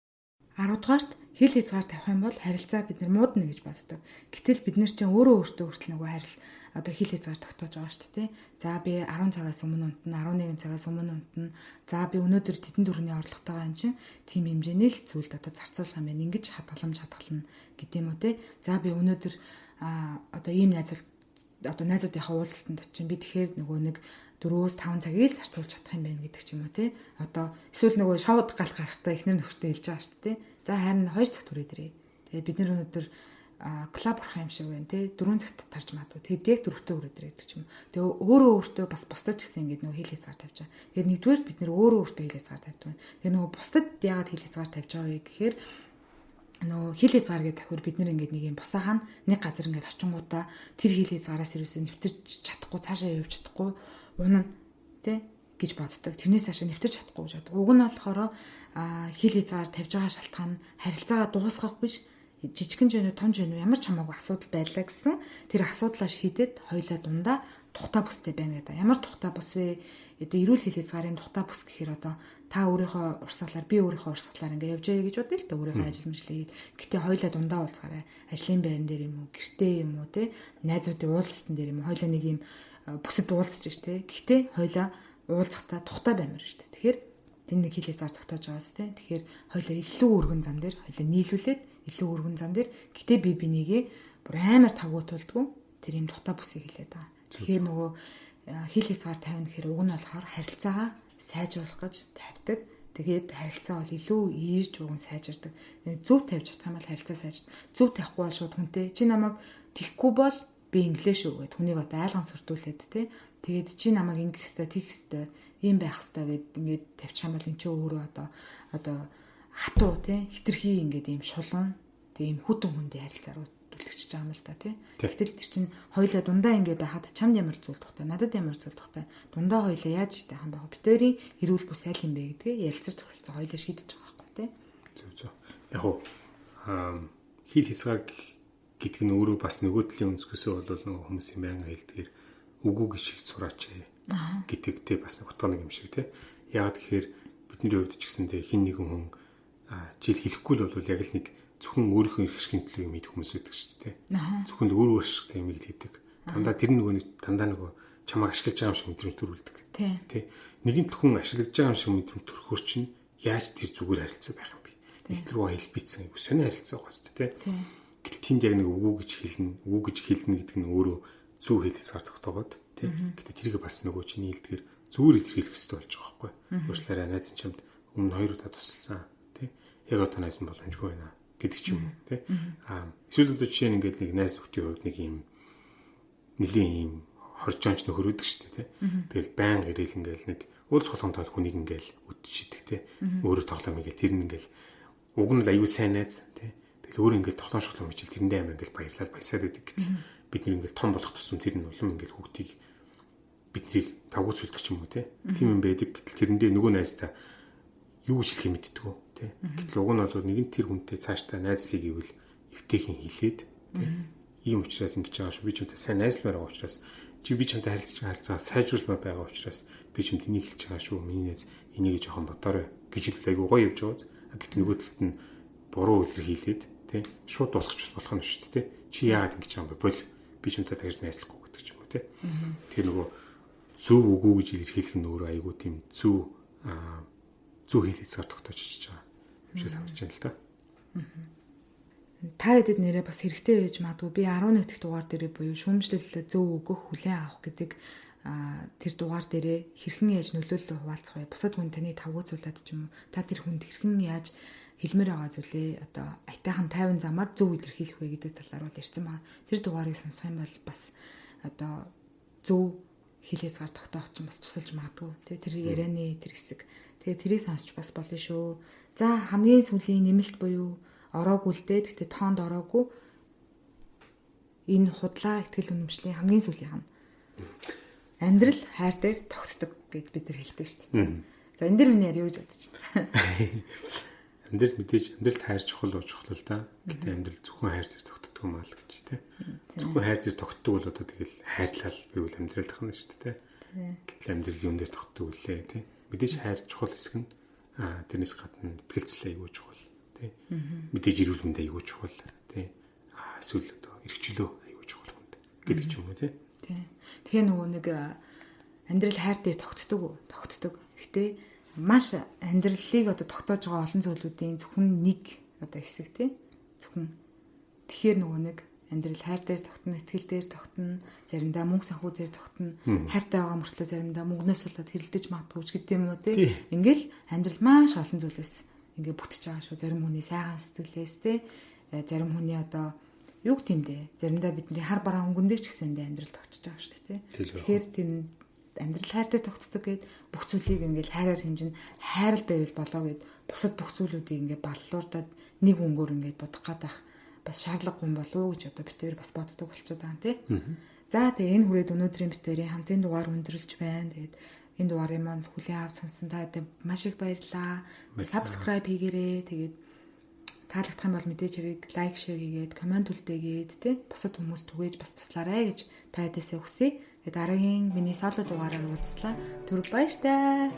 10 дугаарт хэл хязгаар тавих юм бол харилцаа бид нар муудна гэж боддог. Гэтэл бид нар чинь өөрөө өөртөө хүртэл нөгөө одоо хэл хязгаар тогтоож байгаа шүү дээ. За би 10 цагаас өмнө унтна, 11 цагаас өмнө унтна. За би өнөөдөр тэдэн төрөний орлоготойгоо юм чинь тийм хэмжээний л зүйлд одоо зарцуулах юм байна. Ингэж хадгална гэдэг юм уу те. За би өнөөдөр одоо ийм найзуудынхаа уулзалтанд очив би тэгэхээр нөгөө нэг 4-5 цагийг л зарцуулж чадах юм байна гэдэг ч юм уу те. Одоо эсвэл нөгөө шоуд гал гарахтаа эхнэр нөхөртөө хэлж байгаа шүү дээ. За харин 2 цагт хүрээд ирээ. Тэгээ бид нар өнөөдөр клуб орох юм шиг байна те. 4 цагт тарж магадгүй. Тэгээд яг 4-т хүрээд ирээ гэдэг ч юм. Тэгээ өөрөө өөртөө бас бусдад ч гэсэн ингэ нөгөө хэл хязгаар тавьж байгаа. Тэгээд нэгдүгээр бид нар өөрөө өөртөө хэл хязгаар тавьдаг. Тэгээ нөгөө бусдад яагаад хэл хязгаар тавьж байгаа вэ гэхээр нөгөө хил хязгаар гэдэг тахвар бид нэр ингээд нэг юм босаахан нэг газар ингээд очингуудаа тэр хил хязгаараас ерөөсөө нэвтэрч чадахгүй цаашаа явж чадахгүй унана тий гэж боддог. Тэрнээс цаашаа нэвтэрч чадахгүй гэж боддог. Уг нь болохоор хил хязгаар тавьж байгаа шалтгаан нь харилцаагаа дуусгах биш жижигэн жинүү том жинүү ямар ч хамаагүй асуудал байлаа гэсэн тэр асуудлаа шийдээд хоёлаа дундаа тухтай бүстэй байна гэдэг. Ямар тухтай бус вэ? Одоо эрүүл хил хязгаарын тухтай бус гэхээр одоо та өөрийнхөө урсгалаар би өөрийнхөө урсгалаар ингээ явж яа гэж бодъё л та өөрийнхөө ажил мэргэжлийг. Гэтэ хоёлаа дундаа уулзгаарай. Ажлын байран дээр юм уу, гэртээ юм уу те найзуудын уулзалтан дээр юм уу хоёлаа нэг юм бүсэд уулзж ш те. Гэтэ хоёлаа уулзахтаа тухтай баймаар ш те. Тэгэхээр тэн нэг хил хязгаар тогтоож байгаас те. Тэгэхээр хоёлаа илүү өргөн зам дээр хоёлаа нийлүүлээд илүү өргөн зам дээр гэтэ би бинийгээ бүр амар тавгуутуулдгүй тэр юм тухтай бүсийг хэлээд байгаа. Тэгэхээр нөгөө хил хязгаар тавина гэхээр уг нь болохоор харилцаагаа сайжруулах гэж тавьдаг. Тэгээд харилцаа бол илүү ийрж уган сайжирдаг. Зөв тавьж чадах юм бол харилцаа сайжирдаг. Зөв тавихгүй бол шууд хүнтэй чи намайг тэхгүй бол би инглиш шүү гэд хүнийг одоо айлган сүрдүүлээд те. Тэгээд чи намайг ингэх хэвээр тийх хэвээр ийм байх хэвээр гэд ингээд тавьчих юм бол эн чинь өөрөө одоо хатуу те хитрхи ингээд ийм шулуун тийм хүтэн хүндээ харилцаа руу төлөвчж байгаа юм л да тий. Тэгтэл тэр чинь хоёлаа дундаа ингэ байхад чамд ямар зүйл тухтай, надад ямар зүйл тухтай. Дундаа хоёлаа яаж штэ хам байх. Битэрийн эрүүл бүс аль юм бэ гэдгээ ярилцаж тохиролцоо хоёлаа шийдэж байгаа байхгүй тий. Зөв. Яг хуу хил хязгаар гэдэг нь өөрөө бас нөгөө талын өнцгөөсөө бол нөгөө хүмүүсийн байнга хэлдгээр үгүй гэж их сураач гэдэгтэй бас нэг утга нэг юм шиг тий. Яг тэгэхээр бидний хувьд ч гэсэндээ хин нэгэн хүн жил хэлэхгүй л бол яг л нэг зөвхөн өөрийнхөө эрх ашигын төлөө юм идэх хүмүүс байдаг шүү дээ. Зөвхөн өөрөө ашигтай юм хийдэг. Дандаа тэр нөгөө нэг дандаа нөгөө чамайг ашиглаж байгаа юм шиг мэдрэмж төрүүлдэг. Тэ. Нэгэнт хүн ашиглаж байгаа юм шиг мэдрэмж төрөхөр чинь яаж тэр зүгээр харилцаа байх юм бэ? Нэг рүү хэлбийцэн айгу сони харилцаа байгаа шүү дээ. Гэтэл тэнд яг нэг үгүй гэж хэлнэ гэдэг нь өөрөө зөв хэл хязгаар тогтоогоод тэ. Гэтэ тэрийг бас нөгөө чиний хэлдгээр зүгээр илэрхийлэх хэрэгтэй болж байгаа байхгүй. Уучлаарай найз чамд өмнө 2 удаа туссан тэ. Яг одоо найз нь боломжгүй байна гэдэг ч юм уу тий. Эсвэл одоо жишээ нь ингээд нэг найз нөхдийн хувьд нэг юм нэлийн юм хоржоонч нөхөр өгдөг шүү дээ тий. Тэгэл байн гэрэл ингээд нэг уулз болгон тал хүнийг ингээд үдчихдэг тий. Өөрөө тоглоом ингээд тэр нь ингээд уг нь л аюу сайн найз тий. Тэгэл өөрөө ингээд тоглоом шоглоом хичээл тэрэндээ амар ингээд баярлал баясаад байдаг гэтэл бид нэг ингээд том болох тусам тэр нь улам ингээд хүүхдийг биднийг тавгууцуулдаг ч юм уу тий. Тийм юм байдаг гэтэл тэрэндээ нөгөө найзтай юу гэж хэлхий мэддэггүй тий. Гэтэл уг нь бол нэгэн тэр хүнтэй цаашдаа найзлыг ивэл эвтэйхэн хилээд тий. Ийм учраас ингэж байгаа шүү. Би ч үнтэй сайн найзлмаар байгаа учраас чи би чамтай харилцаа сайжруулмаар байгаа учраас би ч юм тэнийг хэлж байгаа шүү. Миний найз энийг жоохон бодоорой гэж хэлвэл айгуу гоё явж байгаа. Гэтэл нөгөө талд нь буруу илэрхийлээд тий. Шууд дуусгах болох нь шүү дээ. Чи яагаад ингэж байгаа юм бэ? Бол би ч үнтэй тагж найзлахгүй гэдэг ч юм уу тий. Тэгэхээр нөгөө зөв үгүй гэж илэрхийлэх нь өөрөө айгүй тийм зөв хэл хязгаар тогтоож ичж байгаа юм шиг санагдаж байна л да. Та хэдэд нэрээ бас хэрэгтэй байж магадгүй. Би 11 дахь дугаар дээрээ буюу шүүмжлэл зөв өгөх, хүлээн авах гэдэг тэр дугаар дээрээ хэрхэн яаж нөлөөлөлөөр хуваалцах вэ? Бусад хүн таны тавгууцуулаад ч юм уу та тэр хүнд хэрхэн яаж хэлмээр байгаа зүйлээ одоо аятайхан тайван замаар зөв илэрхийлэх вэ гэдэг талаар бол ярьсан байгаа. Тэр дугаарыг сонсох юм бол бас одоо зөв хэл хязгаар тогтоох ч бас тусалж магадгүй. Тэгээ тэр ярианы тэр хэсэг. Тэгээ тэрийг сонсч бас болно шүү. За хамгийн сүүлийн нэмэлт буюу ороогүй л дээ. Гэтэ тоонд ороогүй. Энэ худлаа ихтгэл үнэмшлийн хамгийн сүүлийнх нь амьдрал хайр дээр тогтдог гэд бид нар хэлдэг шүү дээ. За энэ дэр миний яа юу гэж бодож байна. Амьдрал мэдээж амьдралд хайр чухал л да. Гэтэ амьдрал зөвхөн хайр дээр тогтдог юм аа л гэж тий. Зөвхөн хайр дээр тогтдог бол одоо тэгэл хайрлал байвал амьдралах нь шүү дээ. Гэтэл амьдрал юун дээр тогтдог үлээ тий. Мэдээж хайр чухал хэсэг нь тэрнээс гадна итгэлцэл аягүй чухал тий. Мэдээж эрүүл мэндэ аягүй чухал тий. Эсвэл одоо эрхчлөө аягүй чухал хүнд гэдэг ч юм уу тий. Тэгээ нөгөө нэг амьдрал хайр дээр тогтдог. Гэтэ маш амьдралыг одоо тогтоож байгаа олон зүйлүүдийн зөвхөн нэг одоо хэсэг тий. Зөвхөн тэгэхээр нөгөө нэг амьдрал хайр дээр тогтно, итгэл дээр тогтно, заримдаа мөнгө санхүү дээр тогтно, хайртай байгаа мөртлөө заримдаа мөнгнөөс болоод хэрэлдэж магадгүй ч гэдэг юм уу тий. Ингээл амьдрал маш олон зүйлээс ингээ бүтэж байгаа шүү. Зарим хүний сайхан сэтгэлээс тий. Зарим хүний одоо юу гэх юм бэ? Заримдаа бидний хар бараа хөнгөндөө ч гэсэн амьдрал тогтож байгаа шүү дээ тий. Тэгэхээр тэр амьдрал хайр дээр тогтдог гэд бүх зүйлийг ингээл хайраар хэмжин хайрал байвал болоо гэд бусад бүх зүйлүүдийг ингээ баллуурдаад нэг өнгөөр ингээ бодох гадах бас шаардлагагүй юм болов уу гэж одоо битээр бас боддог болчиход байгаа тий. За тэгээ энэ хүрээд өнөөдрийн битээрийн хамтын дугаар өндөрлж байна. Тэгээд энэ дугаарыг маань хүлээн авч сонсон та маш их баярлалаа. Subscribe хийгээрэй. Тэгээд таалагдах юм бол мэдээж хэрэг лайк, шеэр хийгээд комент үлдээгээд тий. Бусад хүмүүс түгээж бас туслаарай гэж та хэдээсээ хүсье. Тэгээд дараагийн миний соло дугаараар уулзлаа. Түр баяртай.